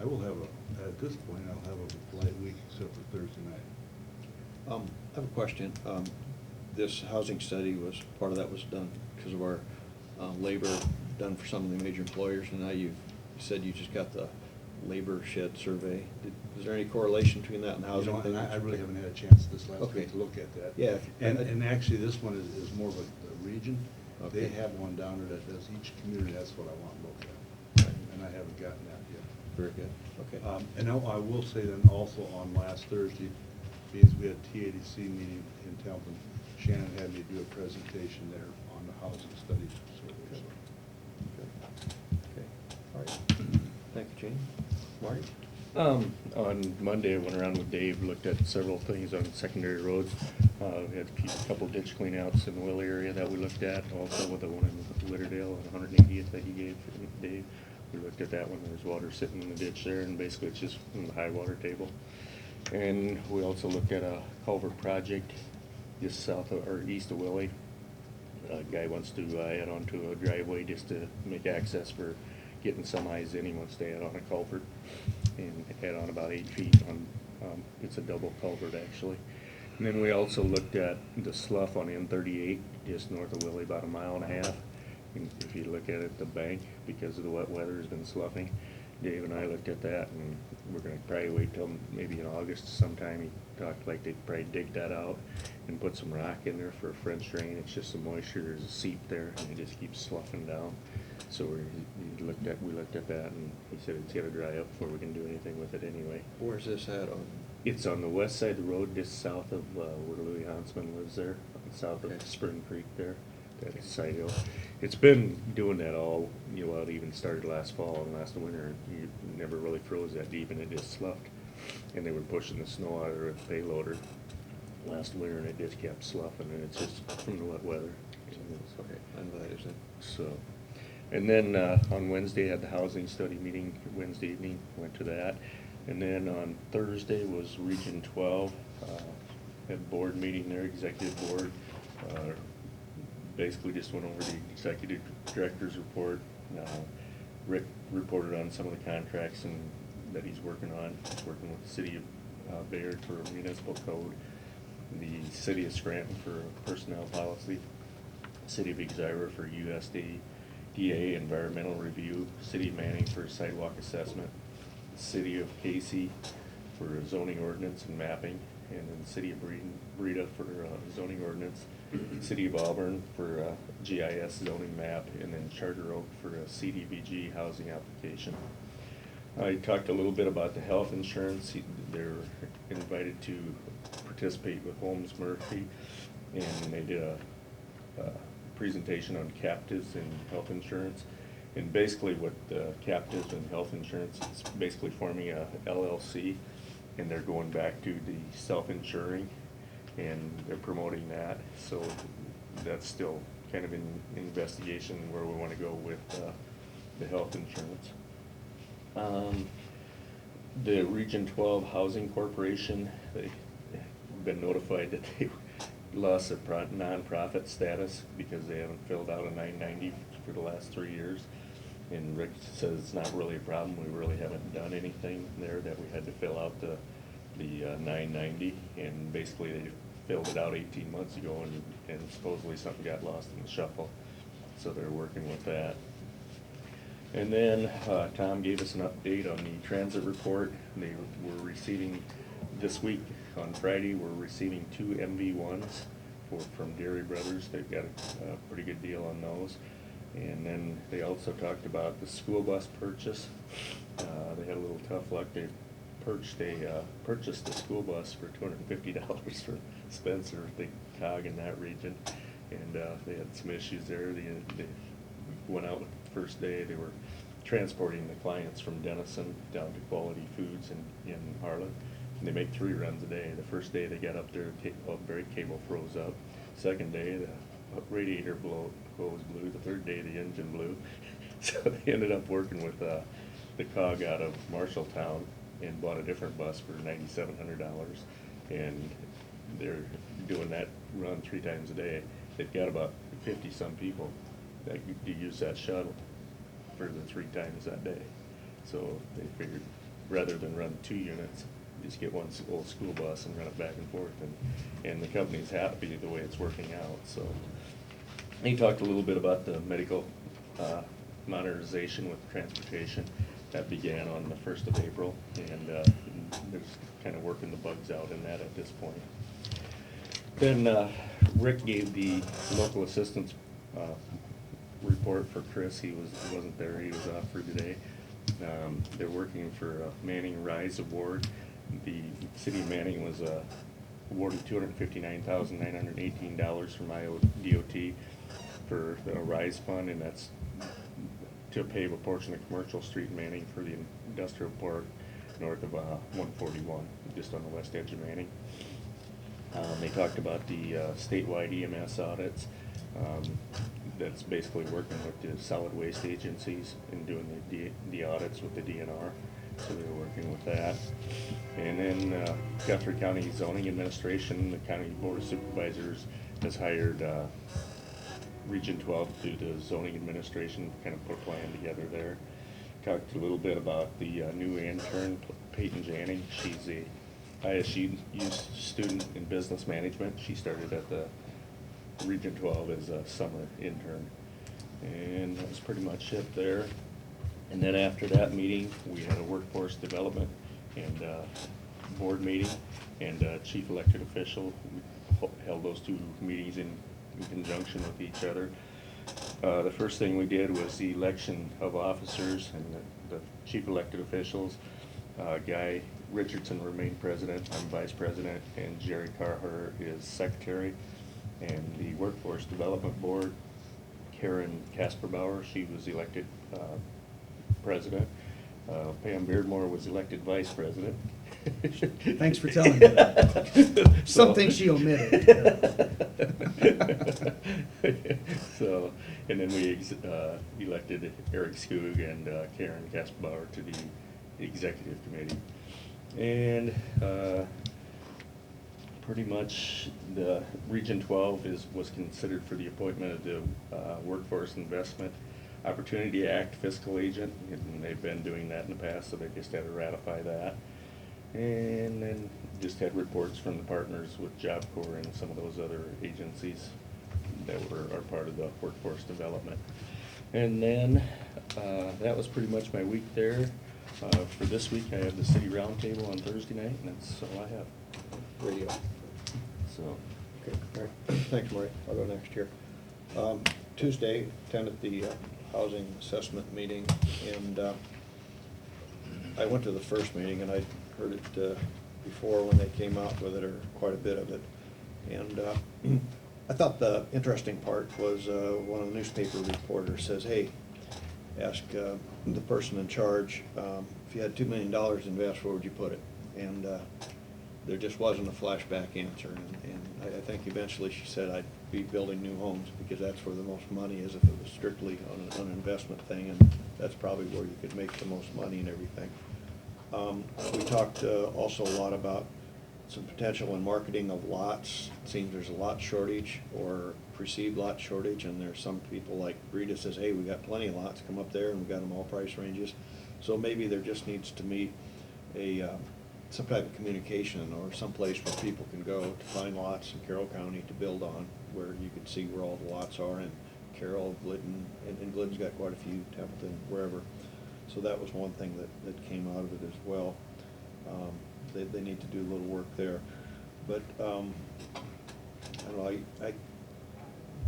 I will have at this point I'll have a light week except for Thursday night. I have a question. This housing study part of that was done because of our labor done for some of the major employers, and now you said you just got the labor shed survey. Is there any correlation between that and the You housing know, thing? and I really haven't had a chance this last Okay. week to look at that. Yeah. And actually, this one is more of a region. They Okay. have one down there that does each community. That's what I want to look at. Right. And I haven't gotten that yet. Very good, okay. And I will say then also on last Thursday, because we had TADC meeting in Templeton, Shannon had me do a presentation there on the housing study survey. So. Okay, all right. Thank you, Gene. Marty? On Monday, I went around with Dave, looked at several things on secondary roads. We had a couple ditch cleanouts in the Willie area that we looked at, also with the one in Litterdale on 180th that he gave Dave. We looked at that one. There's water sitting in the ditch there, and basically it's just in the high water table. And we also looked at a culvert project just south of, or east of Willie. A guy wants to add onto a driveway just to make access for getting semis in. He wants to add on a culvert and add on about 8 feet on, it's a double culvert actually. And then we also looked at the slough on N38 just north of Willie, about 1.5 miles. And if you look at it, the bank, because of the wet weather, has been sloughing. Dave and I looked at that, and we're gonna probably wait till maybe in August sometime. He talked like they'd probably dig that out and put some rock in there for a French drain. It's just some moisture, there's a seep there, and it just keeps sloughing down. So we looked at that, and he said it's gotta dry up before we can do anything with it anyway. Where's this at on? It's on the west side of the road, just south of where Louis Hansman lives there, south Okay. of Spring Creek there. That side hill. It's been doing that all, you know, it even started last fall and last winter. You never really froze that deep, and it just sloughed. And they were pushing the snow out of their payloader last winter, and it just kept sloughing, and it's just from the wet weather. Okay, I know that is it. So, and then on Wednesday, had the housing study meeting, Wednesday evening, went to that. And then on Thursday was Region 12. had a board meeting there, executive board. Basically just went over the executive director's report. Rick reported on some of the contracts that he's working on. He's working with the city of Bayard for a municipal code, the city of Scranton for personnel policy, city of Exira for USDA environmental review, city of Manning for sidewalk assessment, city of Casey for zoning ordinance and mapping, and then the city of Breda for zoning ordinance, city of Auburn for GIS zoning map, and then Charter Oak for a CDBG housing application. I talked a little bit about the health insurance. They're invited to participate with Holmes Murphy, and they did a presentation on captives and health insurance. And basically what captives and health insurance is basically forming a LLC, and they're going back to the self-insuring, and they're promoting that. So that's still kind of in investigation where we want to go with the health insurance. The Region 12 Housing Corporation, they've been notified that they lost their nonprofit status because they haven't filled out a 990 for the last 3 years. And Rick says it's not really a problem. We really haven't done anything there that we had to fill out the 990. And basically they filled it out 18 months ago, and supposedly something got lost in the shuffle. So they're working with that. And then Tom gave us an update on the transit report. They were receiving this week on Friday. We're receiving 2 MV1s from Dairy Brothers. They've got a pretty good deal on those. And then they also talked about the school bus purchase. They had a little tough luck. They purchased the school bus for $250 for Spencer, the COG in that region. And they had some issues there. They went out the first day. They were transporting the clients from Denison down to Quality Foods in Harlan. And they make 3 runs a day. The first day they got up there, the brake cable froze up. Second day, the radiator hose blew. The third day, the engine blew. So they ended up working with the COG out of Marshalltown and bought a different bus for $9,700. And they're doing that run 3 times a day. They've got about 50-some people that use that shuttle for the 3 times that day. So they figured rather than run 2 units, just get one old school bus and run it back and forth. And the company's happy the way it's working out. So he talked a little bit about the medical modernization with transportation. That began on the 1st of April, and there's kind of working the bugs out in that at this point. Then Rick gave the local assistance report for Chris. He wasn't there. He was off for today. They're working for a Manning Rise Award. The city of Manning was awarded $259,918 from IODOT for the Rise Fund, and that's to pave a portion of Commercial Street in Manning for the industrial park north of 141, just on the west edge of Manning. They talked about the statewide EMS audits. That's basically working with the solid waste agencies and doing the audits with the DNR. So they're working with that. And then Guthrie County Zoning Administration, the County Board of Supervisors has hired Region 12 to do the zoning administration, kind of put a plan together there. Talked a little bit about the new intern, Peyton Janning. She's a ISU student in business management. She started at the Region 12 as a summer intern. And that was pretty much it there. And then after that meeting, we had a workforce development and board meeting, and chief elected official. We held those 2 meetings in conjunction with each other. The first thing we did was the election of officers, and the chief elected officials. Guy Richardson remained president, I'm vice president, and Jerry Carher is secretary. And the workforce development board, Karen Kasperbauer, she was elected president. Pam Beardmore was elected vice president. Thanks for telling me that. Something she omitted. So, and then we elected Eric Skoog and Karen Kasperbauer to the executive committee. And Pretty much, the Region 12 was considered for the appointment of the Workforce Investment Opportunity Act fiscal agent, and they've been doing that in the past, so they just had to ratify that. And then just had reports from the partners with Job Corps and some of those other agencies that are part of the workforce development. And then, that was pretty much my week there. For this week, I have the city roundtable on Thursday night, and that's all I have. Radio. So, Okay, all right. Thanks, Marty. I'll go next here. Tuesday, attended the housing assessment meeting, and I went to the first meeting, and I'd heard it before when they came out with it, or quite a bit of it. And I thought the interesting part was one of the newspaper reporters says, hey, ask the person in charge, if you had $2 million to invest, where would you put it? And there just wasn't a flashback answer. And I think eventually she said, I'd be building new homes, because that's where the most money is if it was strictly on an investment thing, and that's probably where you could make the most money and everything. We talked also a lot about some potential in marketing of lots. It seems there's a lot shortage, or perceived lot shortage, and there's some people like Rita says, hey, we got plenty of lots, come up there, and we got them all price ranges. So maybe there just needs to be some type of communication, or some place where people can go to find lots in Carroll County to build on, where you can see where all the lots are in Carroll, Glidden, and Glidden's got quite a few, Templeton, wherever. So that was one thing that came out of it as well. They need to do a little work there. But, I don't know, I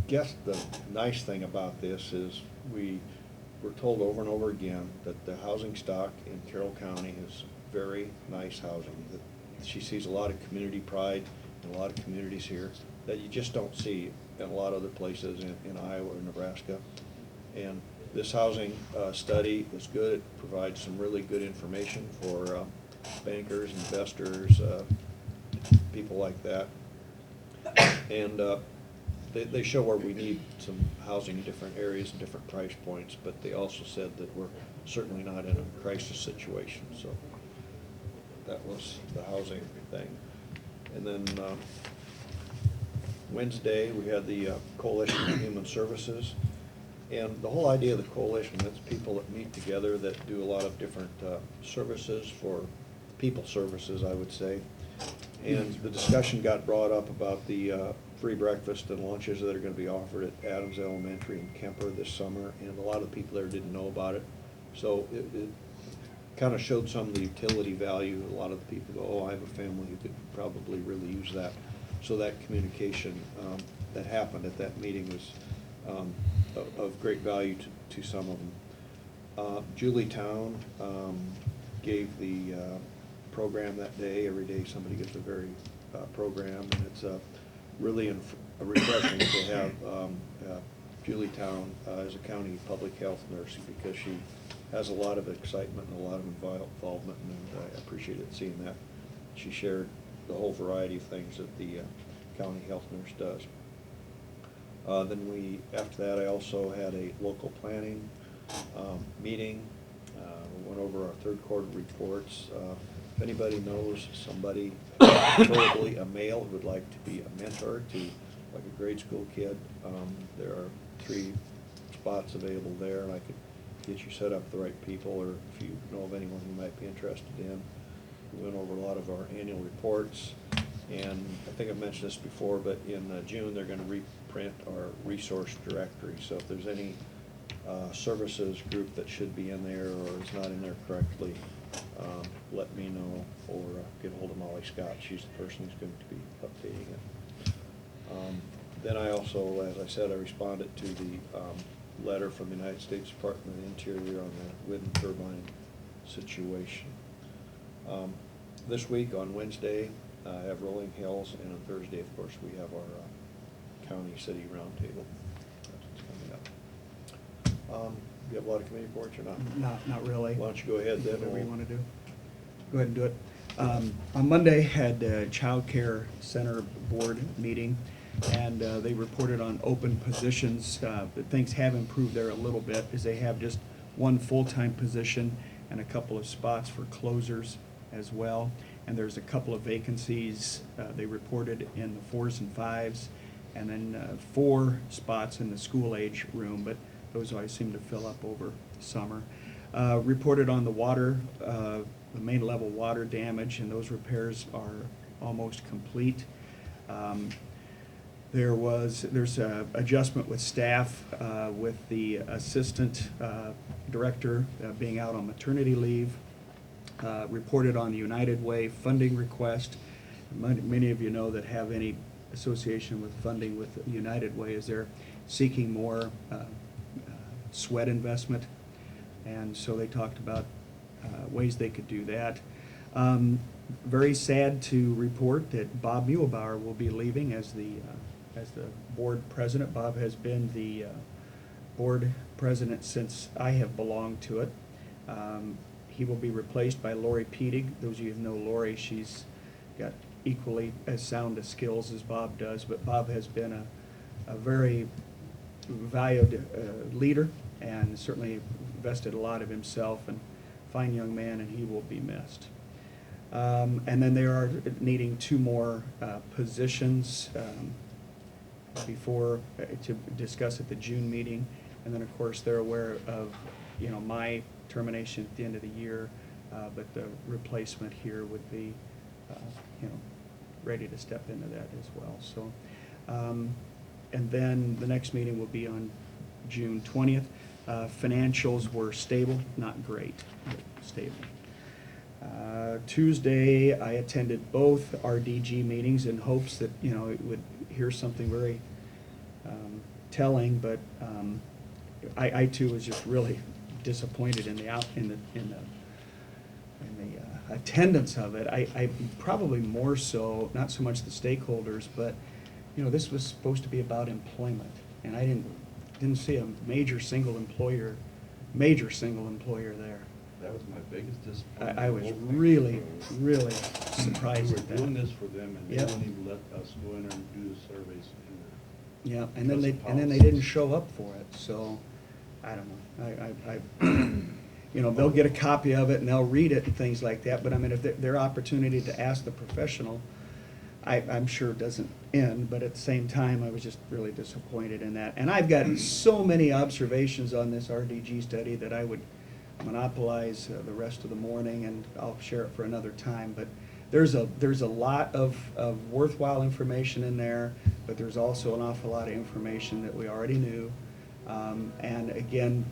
guess the nice thing about this is we're told over and over again that the housing stock in Carroll County is very nice housing. That she sees a lot of community pride in a lot of communities here that you just don't see in a lot of other places in Iowa or Nebraska. And this housing study is good. It provides some really good information for bankers, investors, people like that. And they show where we need some housing in different areas and different price points, but they also said that we're certainly not in a crisis situation. So that was the housing thing. And then Wednesday, we had the Coalition for Human Services. And the whole idea of the coalition, that's people that meet together that do a lot of different services for people services, I would say. And the discussion got brought up about the free breakfast and lunches that are going to be offered at Adams Elementary and Kemper this summer, and a lot of people there didn't know about it. So it kind of showed some of the utility value. A lot of the people go, oh, I have a family who could probably really use that. So that communication that happened at that meeting was of great value to some of them. Julie Town gave the program that day. Every day somebody gets a very program, and it's really refreshing to have Julie Town as a county public health nurse, because she has a lot of excitement and a lot of involvement, and I appreciated seeing that. She shared the whole variety of things that the county health nurse does. Then after that, I also had a local planning meeting. We went over our third quarter reports. If anybody knows somebody, preferably a male, who would like to be a mentor to like a grade school kid, there are 3 spots available there, and I could get you set up with the right people, or if you know of anyone who might be interested in. We went over a lot of our annual reports, and I think I've mentioned this before, but in June they're going to reprint our resource directory. So if there's any services group that should be in there or is not in there correctly, let me know, or get a hold of Molly Scott. She's the person who's going to be updating it. Then I also, as I said, I responded to the letter from the United States Department of the Interior on the wind turbine situation. This week on Wednesday, I have Rolling Hills, and on Thursday, of course, we have our county city roundtable. That's what's coming up. You have a lot of committee reports or not? Not really. Why don't you go ahead then? Whatever you want to do. Go ahead and do it. On Monday, had a Child Care Center Board meeting, and they reported on open positions. Things have improved there a little bit, as they have just 1 full-time position and a couple of spots for closers as well. and there's a couple of vacancies. They reported in the 4s and 5s, and then 4 spots in the school age room, but those always seem to fill up over summer. Reported on the water, the main level water damage, and those repairs are almost complete. There's a adjustment with staff, with the assistant director being out on maternity leave. Reported on the United Way funding request. Many of you know that have any association with funding with United Way is they're seeking more sweat investment, and so they talked about ways they could do that. Very sad to report that Bob Muehlbauer will be leaving as the board president. Bob has been the board president since I have belonged to it. He will be replaced by Lori Pedig. Those of you who know Lori, she's got equally as sound of skills as Bob does, but Bob has been a very valued leader and certainly invested a lot of himself, and fine young man, and he will be missed. And then they are needing 2 more positions before to discuss at the June meeting. And then, of course, they're aware of, my termination at the end of the year, but the replacement here would be, ready to step into that as well. So, and then the next meeting will be on June 20th. Financials were stable, not great, but stable. Tuesday, I attended both RDG meetings in hopes that, it would hear something very telling, but I too was just really disappointed in the attendance of it. I probably more so, not so much the stakeholders, but this was supposed to be about employment, and I didn't see a major single employer there. That was my biggest disappointment. I was really, really surprised We at were that. doing this for them, and they Yep. wouldn't even let us go in there and do the surveys either. Yeah, and then they Because of didn't policies. show up for it, so, I don't know. They'll get a copy of it and they'll read it and things like that, but I mean, if their opportunity to ask the professional, I'm sure it doesn't end, but at the same time, I was just really disappointed in that. And I've got so many observations on this RDG study that I would monopolize the rest of the morning, and I'll share it for another time, but there's a lot of worthwhile information in there, but there's also an awful lot of information that we already knew. And again,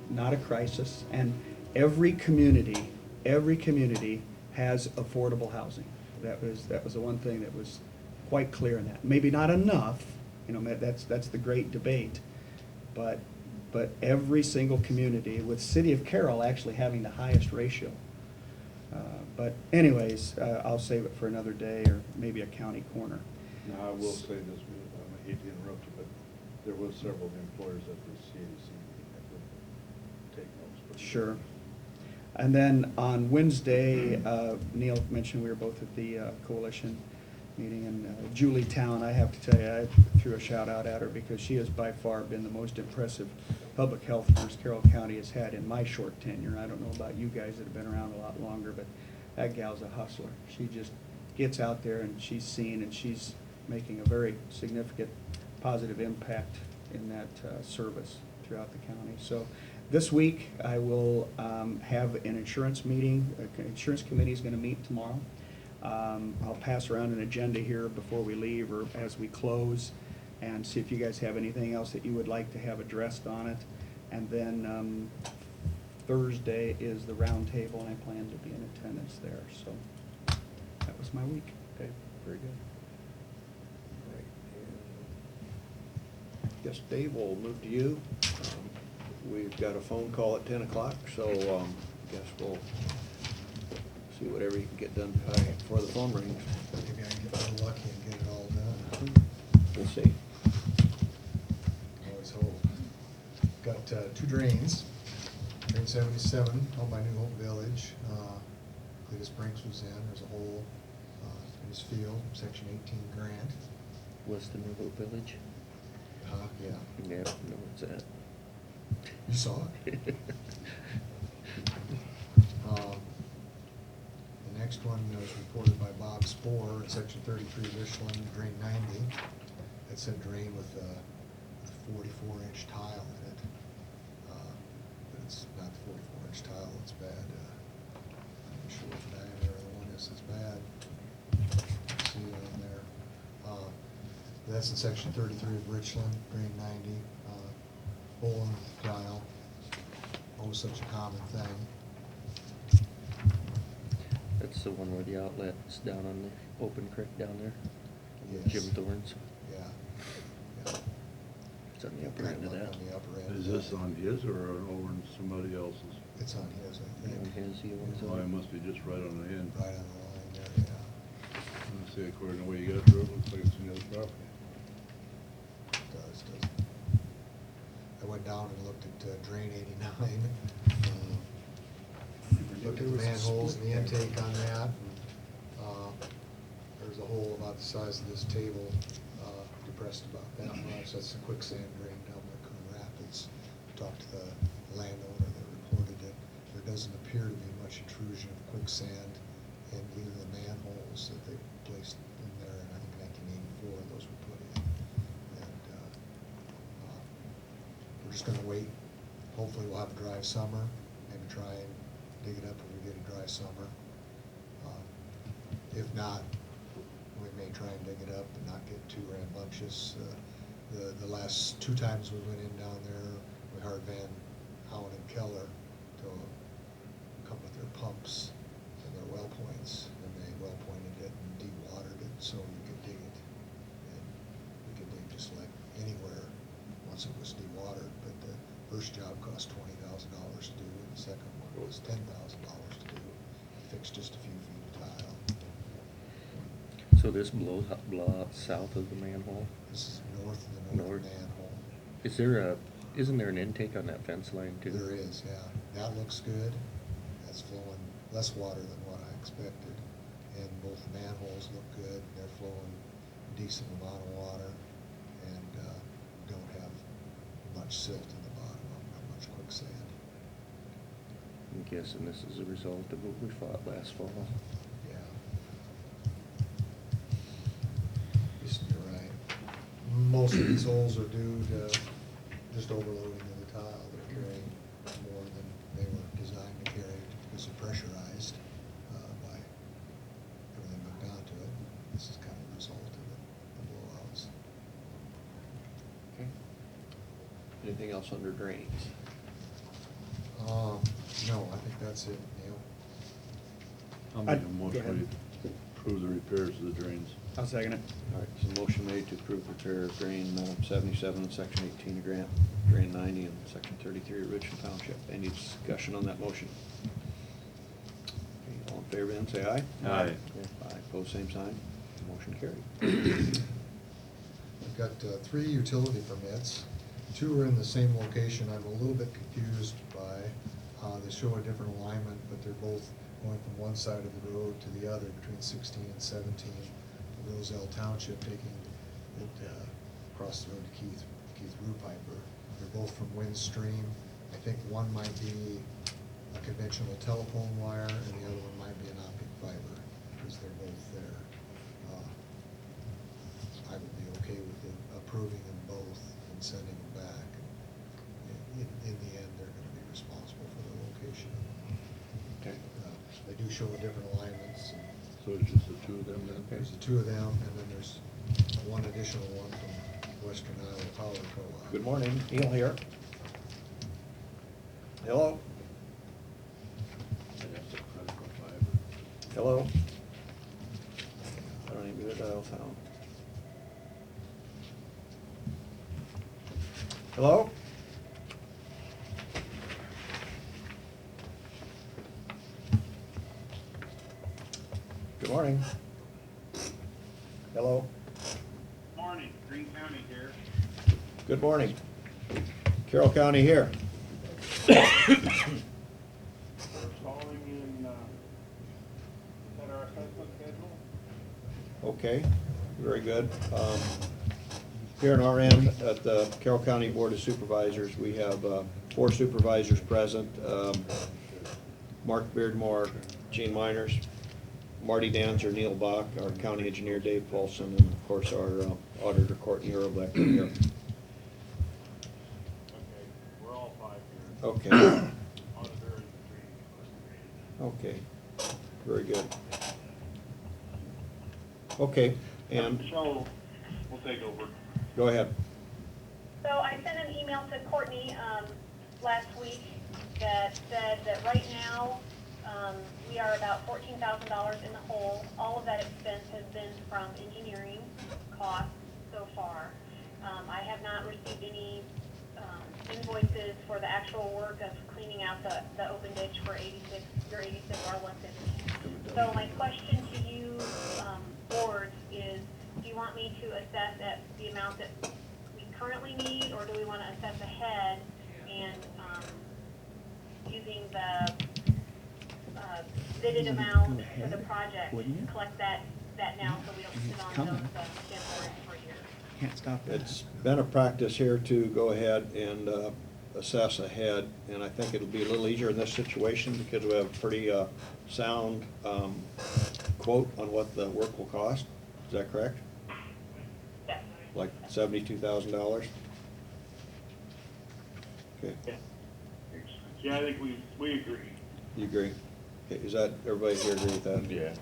not a crisis, and every community has affordable housing. That was the one thing that was quite clear in that. Maybe not enough, that's the great debate, but every single community, with City of Carroll actually having the highest ratio. But anyways, I'll save it for another day, or maybe a county corner. Now, I will say this, I hate to interrupt you, but there was several employers at the CAC meeting that would take notes. but- Sure. And then on Wednesday, Neil mentioned we were both at the coalition meeting in Julie Town. I have to tell you, I threw a shout out at her because she has by far been the most impressive public health nurse Carroll County has had in my short tenure. I don't know about you guys that have been around a lot longer, but that gal's a hustler. She just gets out there and she's seen, and she's making a very significant positive impact in that service throughout the county. So this week, I will have an insurance meeting. Insurance committee is going to meet tomorrow. I'll pass around an agenda here before we leave or as we close, and see if you guys have anything else that you would like to have addressed on it. And then Thursday is the round table, and I plan to be in attendance there. So that was my week. Okay, very good. All right. Guess Dave, we'll move to you. We've got a phone call at 10 o'clock, so guess we'll see whatever you can get done before the phone rings. Maybe I can get a little lucky and get it all done. We'll see. Always hope. Got 2 drains. Drain 77, home by New Hope Village. Cletus Brinks was in. There's a hole in his field, section 18 grant. West of New Hope Village? Yeah. Yeah, no, what's that? You saw it? And next one was reported by Bob Sporer in section 33, Richland, drain 90. It said drain with a 44-inch tile in it. But it's not the 44-inch tile, it's bad. I'm not sure what the diameter of the one is, it's bad. See it on there. That's in section 33 of Richland, drain 90. Hole in the tile. Always such a common thing. That's the one where the outlet's down on the open creek down there? Yes. Jim Thorne's? Yeah. Yeah. It's on the upper end of that. On the upper end. Is this on his or over in somebody else's? It's on his, I On think. his, he owns Oh, it it. must be just right on the end. Right on the line there, yeah. Let's see, according to the way you got it, it looks like it's in the other property. It does, doesn't it? I went down and looked at drain 89. Looked at the manholes and the intake on that. There's a hole about the size of this table, depressed about that much. That's the quicksand drain down by Coon Rapids. Talked to the landowner that reported it. There doesn't appear to be much intrusion of quicksand in either of the manholes that they placed in there in, I think, 1984, those were put in. And we're just gonna wait. Hopefully we'll have a dry summer, maybe try and dig it up if we get a dry summer. If not, we may try and dig it up and not get too rambunctious. The last two times we went in down there, we hired Van Howen and Keller to come with their pumps and their well points, and they well pointed it and de-watered it so you could dig it. And we could dig just like anywhere once it was de-watered, but the first job cost $20,000 to do, and the second one was $10,000 to do. Fix just a few feet of tile. So this blow out south of the manhole? This is north of the north North. manhole. Is there isn't there an intake on that fence line too? There is, yeah. That looks good. That's flowing less water than what I expected. And both manholes look good. They're flowing a decent amount of water and don't have much silt in the bottom of them, not much quicksand. I'm guessing this is a result of what we fought last fall. Yeah. You're right. Most of these holes are due to just overloading of the tile. They're carrying more than they were designed to carry because they're pressurized by everything hooked onto it. This is kind of a result of the blowouts. Okay. Anything else under drains? No, I think that's it, Neil. I'll make a motion to approve the repairs to the drains. I'll second it. All right, so motion made to approve repair of drain 77, section 18 of Grant, drain 90, and section 33 of Richland Township. Any discussion on that motion? Okay, all in favor, then say aye. Aye. Aye, pose same sign. Motion carried. We've got 3 utility permits. 2 are in the same location. I'm a little bit confused by, they show a different alignment, but they're both going from one side of the road to the other between 16 and 17. Roselle Township taking it across the road to Keith Rupiper. They're both from Windstream. I think one might be a conventional telephone wire and the other one might be an optic fiber, because they're both there. I would be okay with approving them both and sending them back. In the end, they're gonna be responsible for the location. Okay. They do show different alignments. And So it's just the 2 of them then? there's the 2 of them, and then there's one additional one from Western Iowa Power Co-op. Good morning, Neil here. Hello? Hello? I don't even get a dial sound. Hello? Good morning. Hello? Morning, Green County here. Good morning. Carroll County here. We're installing in, is that our assessment schedule? Okay, very good. Here on our end, at the Carroll County Board of Supervisors, we have 4 supervisors present. Mark Beardmore, Gene Miners, Marty Danzer, Neil Bach, our county engineer Dave Paulson, and of course our auditor Courtney Earlbeck are here. Okay, we're all five here. Okay, Auditor and three. okay, very good. Okay, and Michelle will take over. go ahead. So I sent an email to Courtney last week that said that right now, we are about $14,000 in the hole. All of that expense has been from engineering costs so far. I have not received any invoices for the actual work of cleaning out the open ditch for 86 R150. So my question to you, boards, is do you want me to assess at the amount that we currently need, or do we want to assess ahead and using the bidded amount for the project, collect that now so we don't sit on those temporary for a year? Can't stop that. It's been a practice here to go ahead and assess ahead, and I think it'll be a little easier in this situation because we have a pretty sound quote on what the work will cost. Is that correct? Yes. Like $72,000? Okay, Yeah, I think we agree. you agree? Okay, is that, everybody here agree with that? Yeah.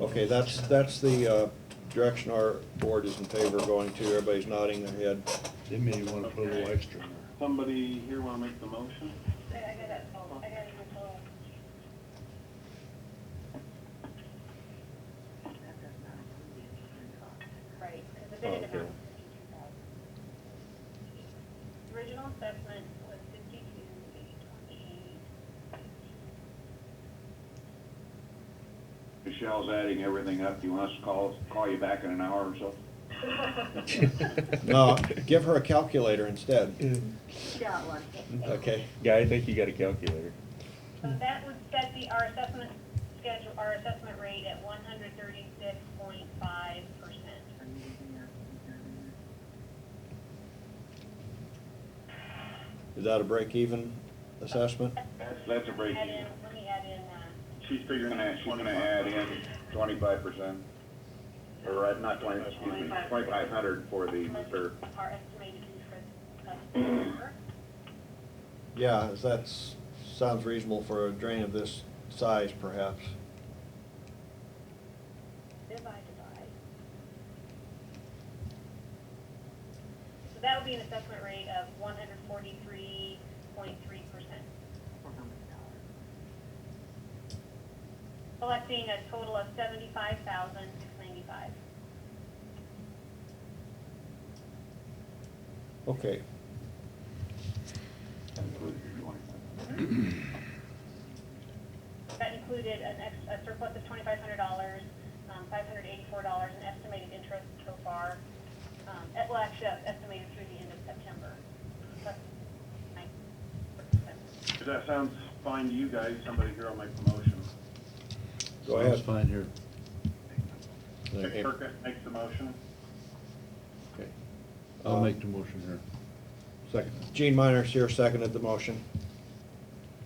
Okay, that's the direction our board is in favor of going to. Everybody's nodding their head. They may wanna put a little extra in there. Somebody here wanna make the motion? I got it in total. Right, because the bidded Okay. amount was 52,000. The original assessment was 52,828. Michelle's adding everything up. Do you want us to call you back in an hour or so? No, give her a calculator instead. Got one. Okay. Guy, I think you got a calculator. So that would set our assessment schedule, our assessment rate at 136.5%. Is that a break-even assessment? That's a break. Let me add in, She's gonna add in 25%. Or not 20, excuse me, 2,500 for the reserve. our estimated interest. Yeah, that sounds reasonable for a drain of this size, perhaps. Divide. So that would be an assessment rate of 143.3%. Collecting a total of $75,695. Okay. That included a surplus of $2,500, $584 in estimated interest so far. Well, actually, estimated through the end of September. Plus 9%. If that sounds fine to you guys, somebody here will make the motion. Go ahead. Sounds fine here. Dick Turkett makes the motion. Okay. I'll make the motion here. Second. Gene Minor's here, seconded the motion.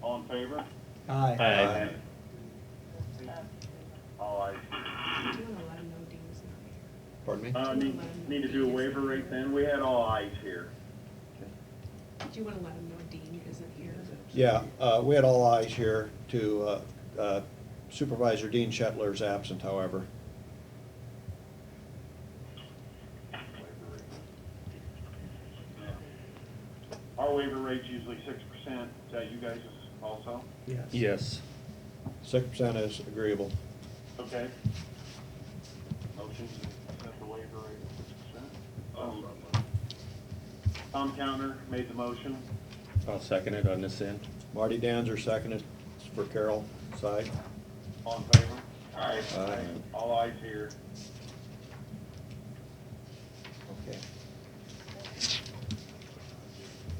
All in favor? Aye. All ayes. Do you want to let him know Dean's not here? Pardon me? Need to do a waiver rate then? We had all ayes here. Do you want to let him know Dean isn't here? Yeah, we had all eyes here to Supervisor Dean Shetler's absent, however. Our waiver rate's usually 6%. Is that you guys also? Yes. Yes. 6% is agreeable. Okay. Motion to set the waiver rate at 6%. Tom Counter made the motion. I'll second it on this end. Marty Danzer seconded for Carroll side. All in favor? Aye. Aye. All ayes here. Okay.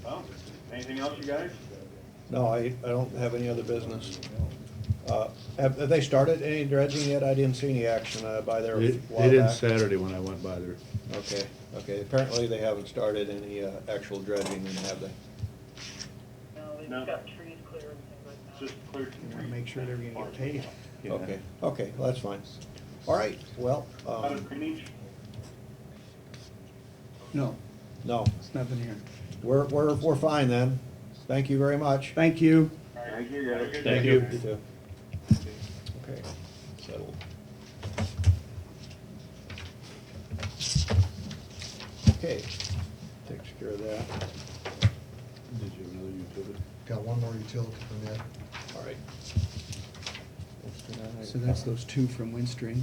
Well, anything else, you guys? No, I don't have any other business. Have they started any dredging yet? I didn't see any action by there a They while did back. Saturday when I went by there. Okay, apparently they haven't started any actual dredging, have they? No. trees clear and things like that. Just clear. We want to make sure they're gonna get paid. Yeah. Okay, well, that's fine. All right, well, Out of drainage? No, no, it's nothing here. we're fine then. Thank you very much. Thank you. Thank you, guys. Thank you. You too. Okay, settled. Okay, takes care of that. Did you have another utility? Got one more utility permit. All right. So that's those two from Windstream.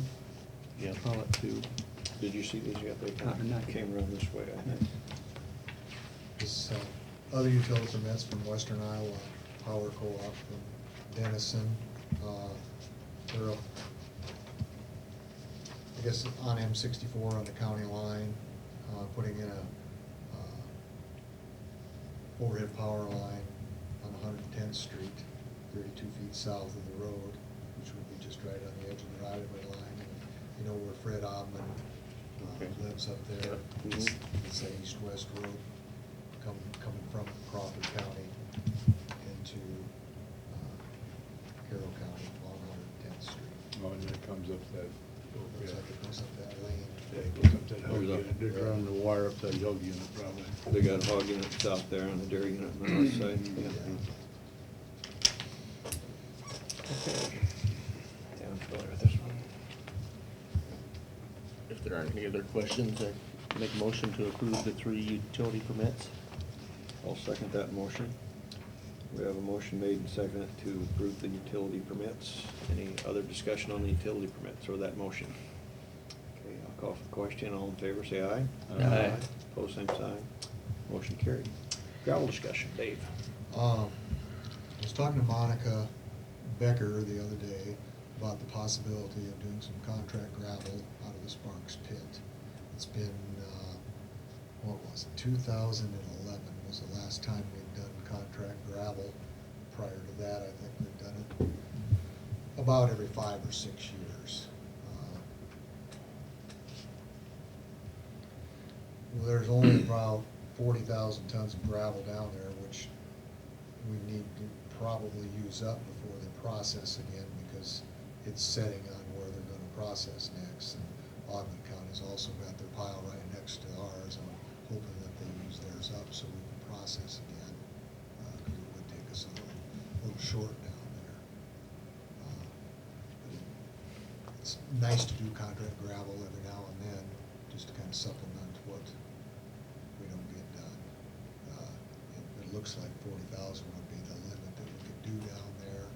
Yeah. Call it two. Did you see these yet? They Not yet. came around this way, I think. This, other utility permits from Western Iowa Power Co-op from Denison. They're, I guess, on M64 on the county line, putting in a overhead power line on 110th Street, 32 feet south of the road, which would be just right on the edge of the right-of-way line. And you know where Fred Obman lives up there? Yeah. It's that east-west road coming from Crawford County into Carroll County along 110th Street. Oh, and then it comes up that, Looks like it goes up that lane. yeah, it goes up that hog There's a- unit. They're running the wire up that hog unit probably. They got hog units out there and the dairy unit on the north side. Yeah. Okay. Yeah, I'm familiar with this one. If there aren't any other questions, I make a motion to approve the 3 utility permits. I'll second that motion. We have a motion made and seconded to approve the utility permits. Any other discussion on the utility permits or that motion? Okay, I'll call for the question. All in favor, say aye. Aye. Pose same sign. Motion carried. Gravel discussion, Dave. I was talking to Monica Becker the other day about the possibility of doing some contract gravel out of the Sparks pit. It's been, what was it, 2011 was the last time we'd done contract gravel. Prior to that, I think we've done it about every 5 or 6 years. There's only about 40,000 tons of gravel down there, which we need to probably use up before they process again, because it's setting on where they're gonna process next. And Ogden County's also got their pile right next to ours. I'm hoping that they use theirs up so we can process again, because it would take us a little short down there. But it's nice to do contract gravel every now and then, just to kind of supplement what we don't get done. It looks like 40,000 would be the limit that we could do down there.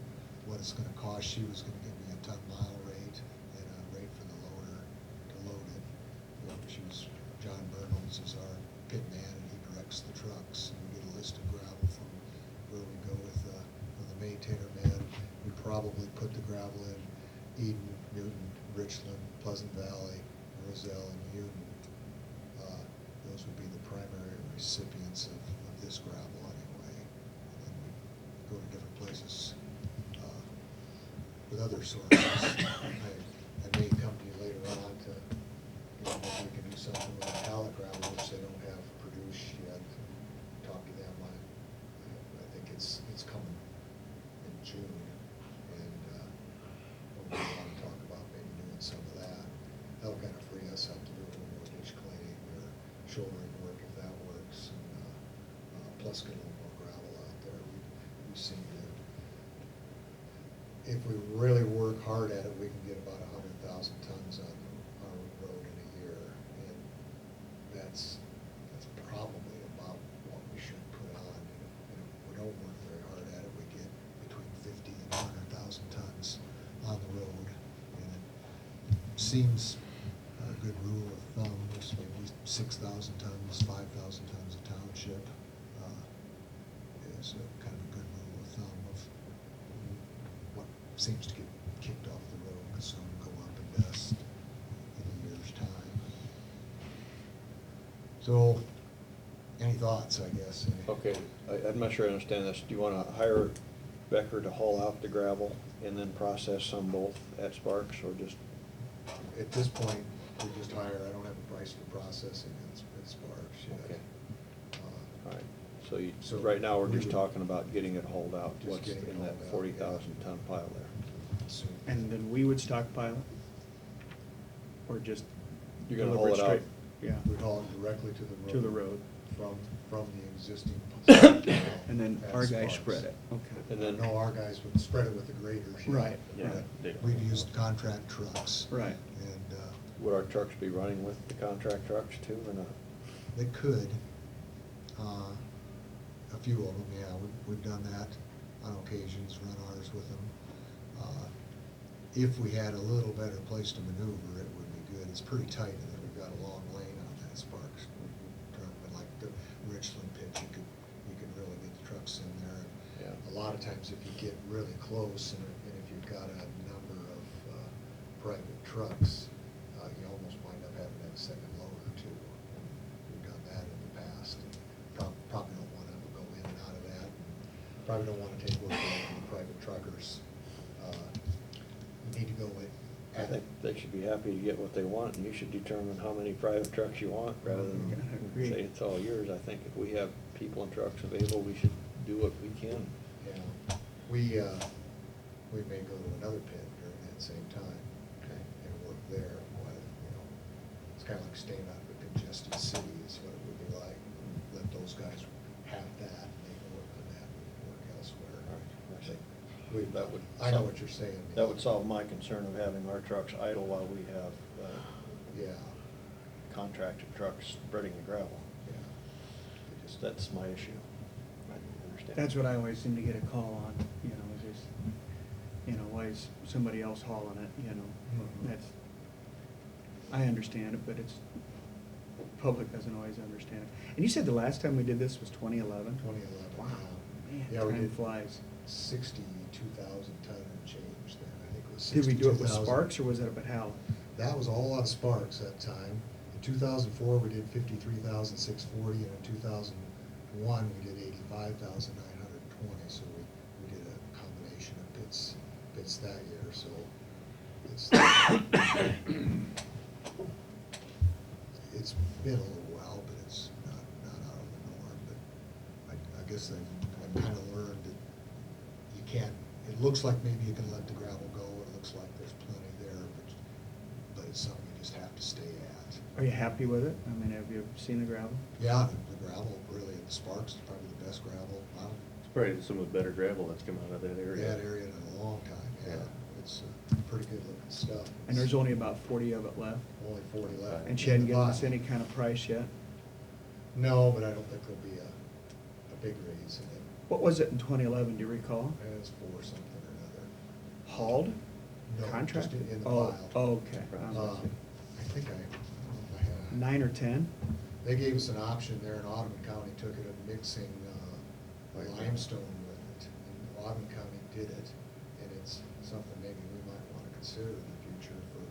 What it's gonna cost, she was gonna give me a ton-mile rate and a rate for the loader to load it. John Burnholz is our pit man, and he directs the trucks. And we get a list of gravel from where we go with the maintainer man. We probably put the gravel in Eden, Newton, Richland, Pleasant Valley, Roselle, and Newton. Those would be the primary recipients of this gravel anyway. And then we go to different places with other sources. I may come to you later on to, if we can do something with metallic gravel, which they don't have produced yet. Talk to them. I think it's coming in June, and we want to talk about maybe doing some of that. That'll kind of free us up to do a little more ditch cleaning or shouldering work if that works, and plus get a little more gravel out there. We seem to, if we really work hard at it, we can get about 100,000 tons on our road in a year, and that's probably about what we should put on. And if we don't work very hard at it, we get between 50 and 100,000 tons on the road, and it seems a good rule of thumb is maybe 6,000 tons, 5,000 tons a township is kind of a good rule of thumb of what seems to get kicked off the road and some go up in dust in a year's time. So, any thoughts, I guess? Okay, I'm not sure I understand this. Do you want to hire Becker to haul out the gravel and then process some both at Sparks, or just? At this point, we just hire, I don't have a price for processing at Sparks yet. Okay. All right, so So right now, we're we just would- talking about getting it hauled out. Just What's getting it in that hauled out, 40,000 ton pile there? consumed. And then we would stockpile it? Or just You're gonna deliver haul it out? straight? Yeah. We'd haul it directly to the road. To the road. From the existing. And then at our guys Sparks. spread it, okay. And then, No, our guys would spread it with the graders. yeah. Right, Yeah, right. they don't. We've used contract trucks. Right. And would our trucks be running with the contract trucks too, or not? they could. A few of them, yeah, we've done that on occasions, run ours with them. If we had a little better place to maneuver, it would be good. It's pretty tight, and then we've got a long lane on that Sparks. But like the Richland pit, you could really get the trucks in there. Yeah. A lot of times if you get really close, and if you've got a number of private trucks, you almost wind up having that second loader too. We've done that in the past. Probably don't want to go in and out of that. Probably don't want to take work away from the private truckers. You need to go with. I think they should be happy to get what they want, and you should determine how many private trucks you want, rather than Agreed. say it's all yours. I think if we have people and trucks available, we should do what we can. Yeah, we may go to another pit during that same time, okay, and work there, while, it's kind of like staying out of a congested city is what it would be like. Let those guys have that, and they can work on that, and we can work elsewhere. I think We- that would. I know what you're saying. That would solve my concern of having our trucks idle while we have, Yeah, contracted trucks spreading the gravel. yeah. That's my issue. I understand. That's what I always seem to get a call on, is just, why is somebody else hauling it, Mhm. That's, I understand it, but it's, public doesn't always understand it. And you said the last time we did this was 2011? 2011. Wow, yeah. man, Yeah, we time did flies. 62,000 ton and change then. I think it was Did we do it with 62,000. Sparks, or was that at Howell? That was all out of Sparks that time. In 2004, we did 53,640, and in 2001, we did 85,920. So we did a combination of bits that year. So it's it's been a little while, but it's not out of the norm. But I guess I've kind of learned that you can't. It looks like maybe you can let the gravel go. It looks like there's plenty there, but it's something you just have to stay at. Are you happy with it? I mean, have you seen the gravel? Yeah, the gravel really at the Sparks is probably the best gravel. It's probably some of the better gravel that's come out of that area. That area in a long time. Yeah, it's pretty good looking stuff. And there's only about 40 of it left? Only 40 left. And she hadn't In the given us pile. any kind of price yet? No, but I don't think there'll be a big raise in it. What was it in 2011, do you recall? And it's for something or another. Hauled? No, Contract? just in the Oh, pile. oh, okay. I think I don't know if I had. 9 or 10? They gave us an option there, and Audubon County took it of mixing limestone with it. And Audubon County did it, and it's something maybe we might want to consider in the future for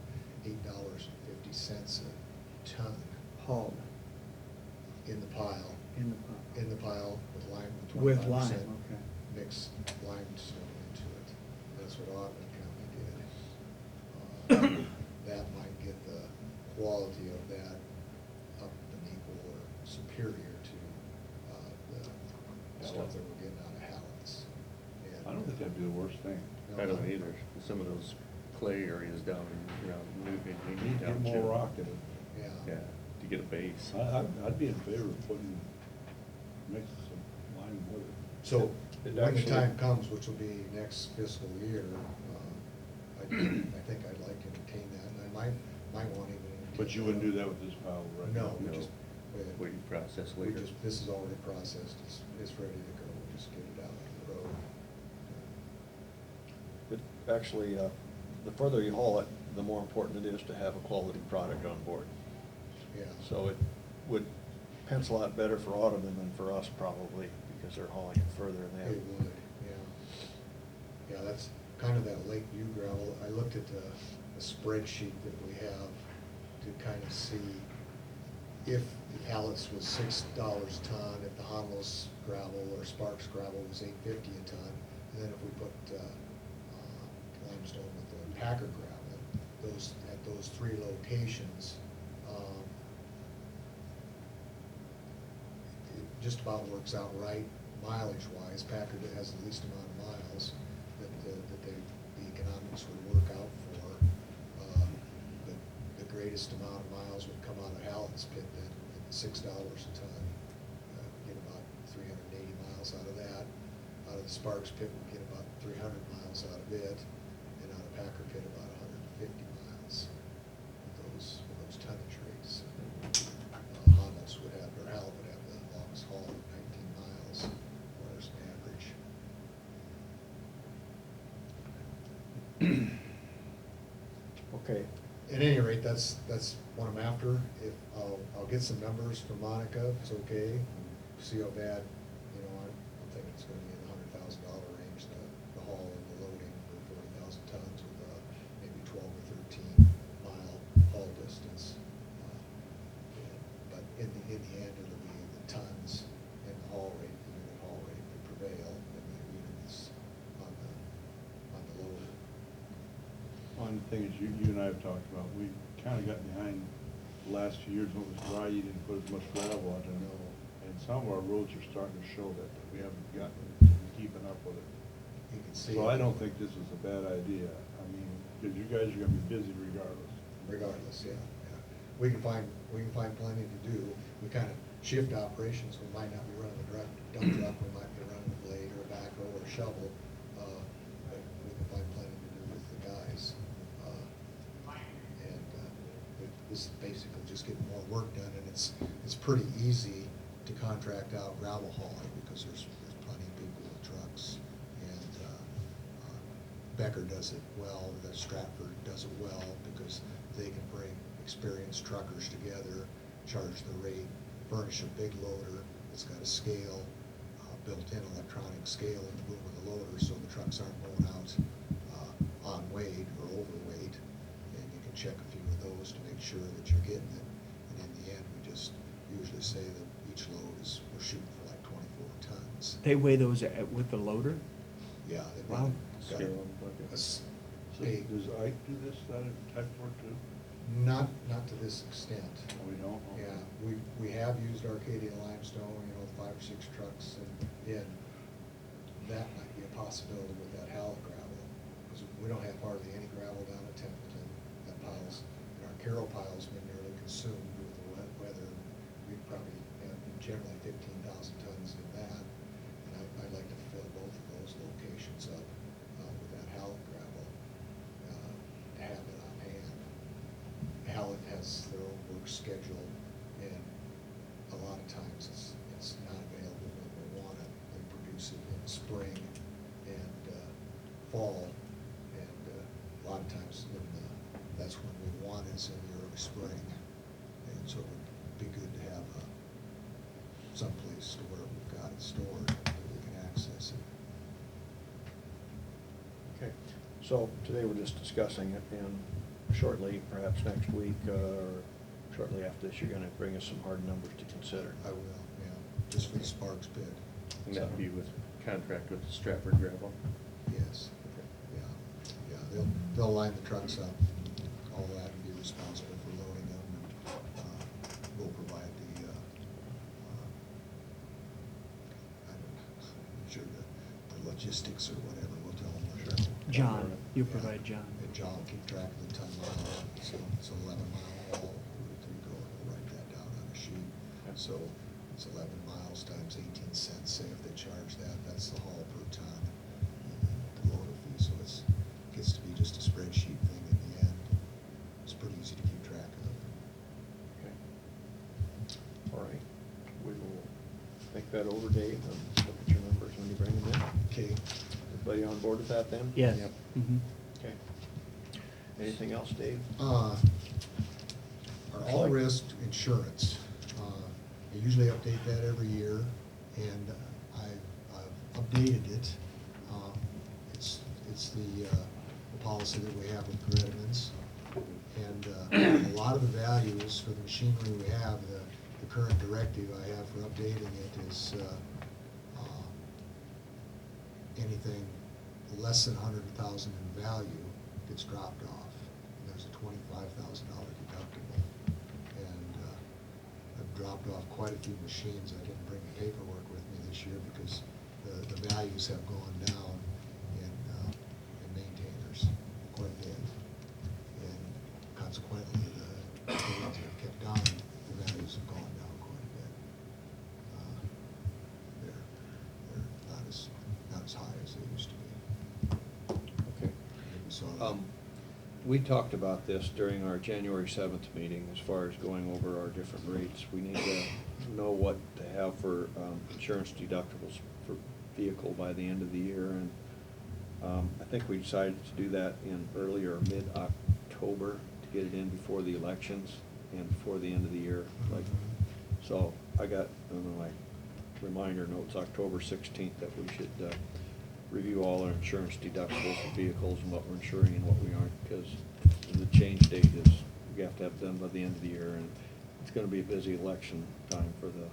$8.50 a ton Hauled, in the pile. in the pile. In the pile with lime, with 25%. With lime, okay. Mixed limestone into it. That's what Audubon County did. That might get the quality of that up an equal or superior to the stuff that we're getting out of Hallett's. I don't think that'd be the worst thing. I don't either. Some of those clay areas down around Newton, You need to get more rock in it. Yeah. Yeah, to get a base. I'd be in favor of mixing some lime with it. So It when the actually- time comes, which will be next fiscal year, I think I'd like to entertain that, and I might want to even. But you wouldn't do that with this pile right now? No, we No. just. What you process We later. just, this is already processed, it's ready to go, we'll just get it out on the road. But actually, the further you haul it, the more important it is to have a quality product on board. Yeah. So it would pencil out better for Audubon than for us probably, because they're hauling it further than they have. It would, yeah. Yeah, that's kind of that Lake View gravel. I looked at the spreadsheet that we have to kind of see if Hallett's was $6 a ton, if the Honolulu's gravel or Sparks gravel was $8.50 a ton, and then if we put limestone with the Packer gravel, at those three locations, it just about works out right mileage-wise. Packer has the least amount of miles that they'd be economics would work out for. The greatest amount of miles would come out of Hallett's pit at $6 a ton. Get about 380 miles out of that. Out of the Sparks pit, we get about 300 miles out of it, and out of Packer pit, about 150 miles with those tonnage rates. Hondas would have, or Hallett would have the longest haul at 19 miles, whereas an average. Okay. At any rate, that's what I'm after. If I'll get some numbers from Monica, if it's okay, see how bad, I'm thinking it's gonna be in the $100,000 range, the haul and the loading for 40,000 tons with maybe 12 or 13 mile haul distance. But in the end, it'll be the tons and the haul rate, the unit haul rate that prevail, and the units on the loader. One thing is you and I have talked about, we kind of got behind the last few years when it was dry, you didn't put as much gravel out there. No. And some of our roads are starting to show that we haven't gotten to keeping up with it. You can see. So I don't think this is a bad idea. I mean, because you guys are gonna be busy regardless. Regardless, yeah. We can find plenty to do. We kind of shift operations. We might not be running a dump truck, we might be running a blade or a backhoe or a shovel. But we can find plenty to do with the guys. This is basically just getting more work done, and it's pretty easy to contract out gravel hauling because there's plenty of people with trucks. And Becker does it well, the Stratford does it well because they can bring experienced truckers together, charge the rate, furnish a big loader. It's got a scale, built-in electronic scale in the boom of the loader, so the trucks aren't going out on weight or overweight. And you can check a few of those to make sure that you're getting it. And in the end, we just usually say that each load we're shooting for like 24 tons. They weigh those with the loader? Yeah, they Wow. got Scale a bucket. So big, does Ike do this type of work too? not to this extent. Oh, we don't? Okay. Yeah, we have used Arcadia limestone, 5 or 6 trucks, and that might be a possibility with that Hallett gravel, because we don't have hardly any gravel down at Templeton. That piles, and our Carroll pile's been nearly consumed with the wet weather. We probably have generally 15,000 tons in that, and I'd like to fill both of those locations up with that Hallett gravel to have it on hand. Hallett has their own work schedule, and a lot of times it's not available when we want it. They produce it in spring and fall, and a lot of times that's when we want it, is in the early spring. And so it would be good to have someplace to where we've got it stored that we can access it. Okay, so today we're just discussing it, and shortly, perhaps next week, or shortly after this, you're gonna bring us some hard numbers to consider. I will, yeah, just for the Sparks bid. And that'd be with contract with Stratford Gravel. Yes, yeah, they'll line the trucks up, all that, and be responsible for loading them, and we'll provide I'm sure the logistics or whatever, we'll tell them. John, you provide John. And John will keep track of the ton miles, so it's 11-mile haul, we'll write that down on a sheet. So it's 11 miles times 18 cents, say if they charge that, that's the haul per ton, and then the loader fee, so it gets to be just a spreadsheet thing in the end. It's pretty easy to keep track of. Okay. All right, we will think that over, Dave, and look at your numbers when you bring them in. Okay. Everybody on board with that then? Yes. Yep. Mhm. Okay. Anything else, Dave? Our all-risk insurance, I usually update that every year, and I've updated it. It's the policy that we have with Gredimans, and a lot of the values for the machinery we have, the current directive I have for updating it is anything less than 100,000 in value gets dropped off. And there's a $25,000 deductible. And I've dropped off quite a few machines. I didn't bring the paperwork with me this year because the values have gone down in maintainers. So, We talked about this during our January 7th meeting, as far as going over our different rates. We need to know what to have for insurance deductibles for vehicle by the end of the year, and I think we decided to do that in early or mid-October to get it in before the elections and before the end of the year. Like, so I got in my reminder notes, October 16th, that we should review all our insurance deductibles for vehicles and what we're insuring and what we aren't, because the change date is, we have to have it done by the end of the year, and it's gonna be a busy election time for the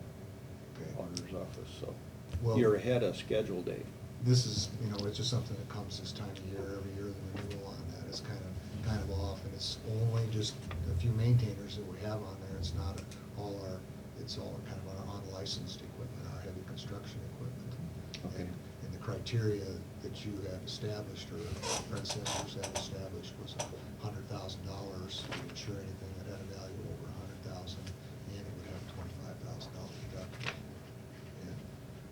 auditor's office, so. Well, You're ahead of schedule, Dave. this is, it's just something that comes this time of year. Every year, the renewal on that is kind of off, and it's only just a few maintainers that we have on there. It's not it's all kind of our unlicensed equipment, our heavy construction equipment. Okay. And the criteria that you have established, or predecessors have established, was $100,000 to insure anything that had a value over $100,000, and it would have a $25,000 deductible. And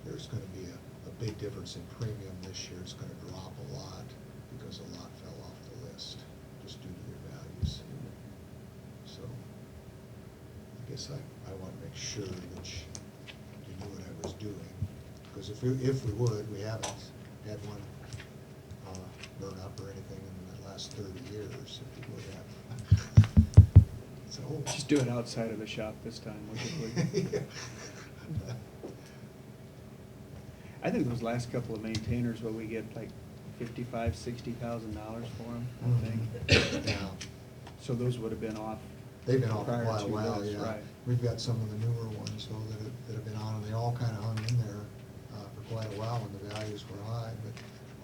there's gonna be a big difference in premium this year. It's gonna drop a lot because a lot fell off the list, just due to their values. So, I guess I want to make sure that you knew what I was doing, because if we would, we haven't had one burn up or anything in the last 30 years, if we would have. So. Just do it outside of the shop this time, would you please? I think those last couple of maintainers, what we get like $55,000, $60,000 for them, I think. Yeah. So those would have been off. They've been off for prior quite a to while, this, yeah. right. We've got some of the newer ones, though, that have been on, and they all kind of hung in there for quite a while when the values were high, but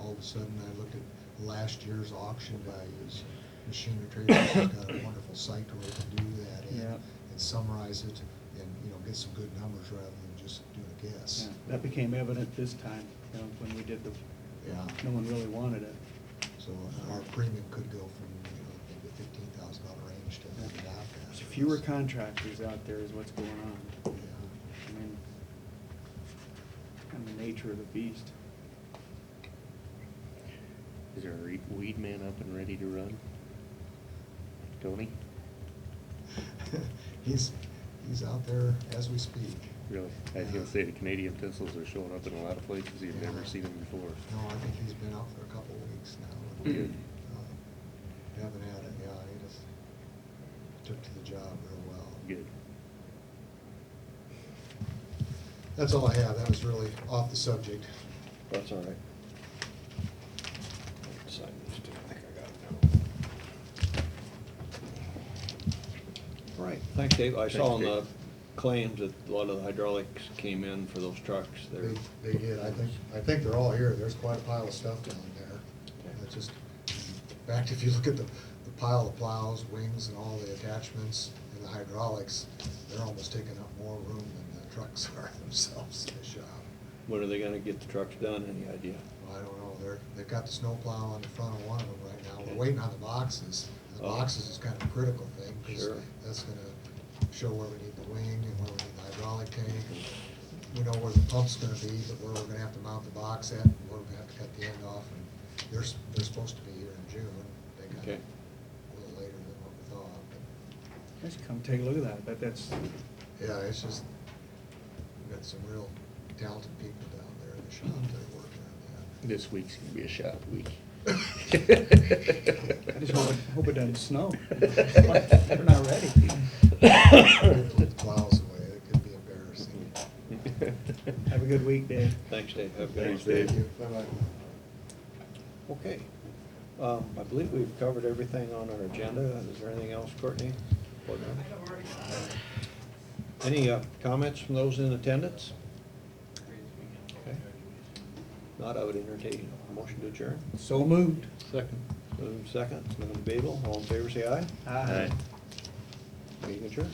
all of a sudden, I looked at last year's auction values. Machinery Traders has got a wonderful site where we can do that in, Yep. and summarize it, and, get some good numbers rather than just doing a guess. Yeah, that became evident this time, when we did Yeah. no one really wanted it. So our premium could go from, maybe $15,000 range to half that. There's fewer contractors out there is what's going on. Yeah. I mean, kind of the nature of the beast. Is there a weed man up and ready to run? Tony? He's out there as we speak. Really? I was gonna say, the Canadian thistles are showing up in a lot of places you've never seen them before. No, I think he's been out for a couple of weeks now. Good. Haven't had it, yeah, he just took to the job real well. Good. That's all I have. That was really off the subject. That's all right. Sign these two. I think I got it now. All right, thanks, Dave. I saw on Thanks, the Dave. claims that a lot of the hydraulics came in for those trucks. They did. I think they're all here. There's quite a pile of stuff down there. Okay. It's just, in fact, if you look at the pile of plows, wings, and all the attachments and the hydraulics, they're almost taking up more room than the trucks are themselves in the shop. When are they gonna get the trucks done? Any idea? Well, I don't know. They've got the snow plow on the front of one of them right now. We're waiting on the boxes. The Oh. boxes is kind of a critical thing, because Sure. that's gonna show where we need the wing and where we need the hydraulic tank. And we know where the pump's gonna be, but where we're gonna have to mount the box at, and where we're gonna have to cut the end off. And they're supposed to be here in June. They got Okay. it a little later than what we thought. I should come take a look at that. That's, But yeah, it's just, we've got some real talented people down there in the shop that are working on that. This week's gonna be a shop week. I just hope it doesn't snow. We're not ready. Put the plows away. It could be embarrassing. Have a good week, Dave. Thanks, Dave. Have a good Thanks, one. Dave. Thank you. Bye-bye. Okay. I believe we've covered everything on our agenda. Is there anything else, Courtney? Any comments from those in attendance? Okay. Not, I would entertain a motion to adjourn. So moved. Second. Moving second, Mr. Babel, all in favor, say aye. Aye. Meeting adjourned.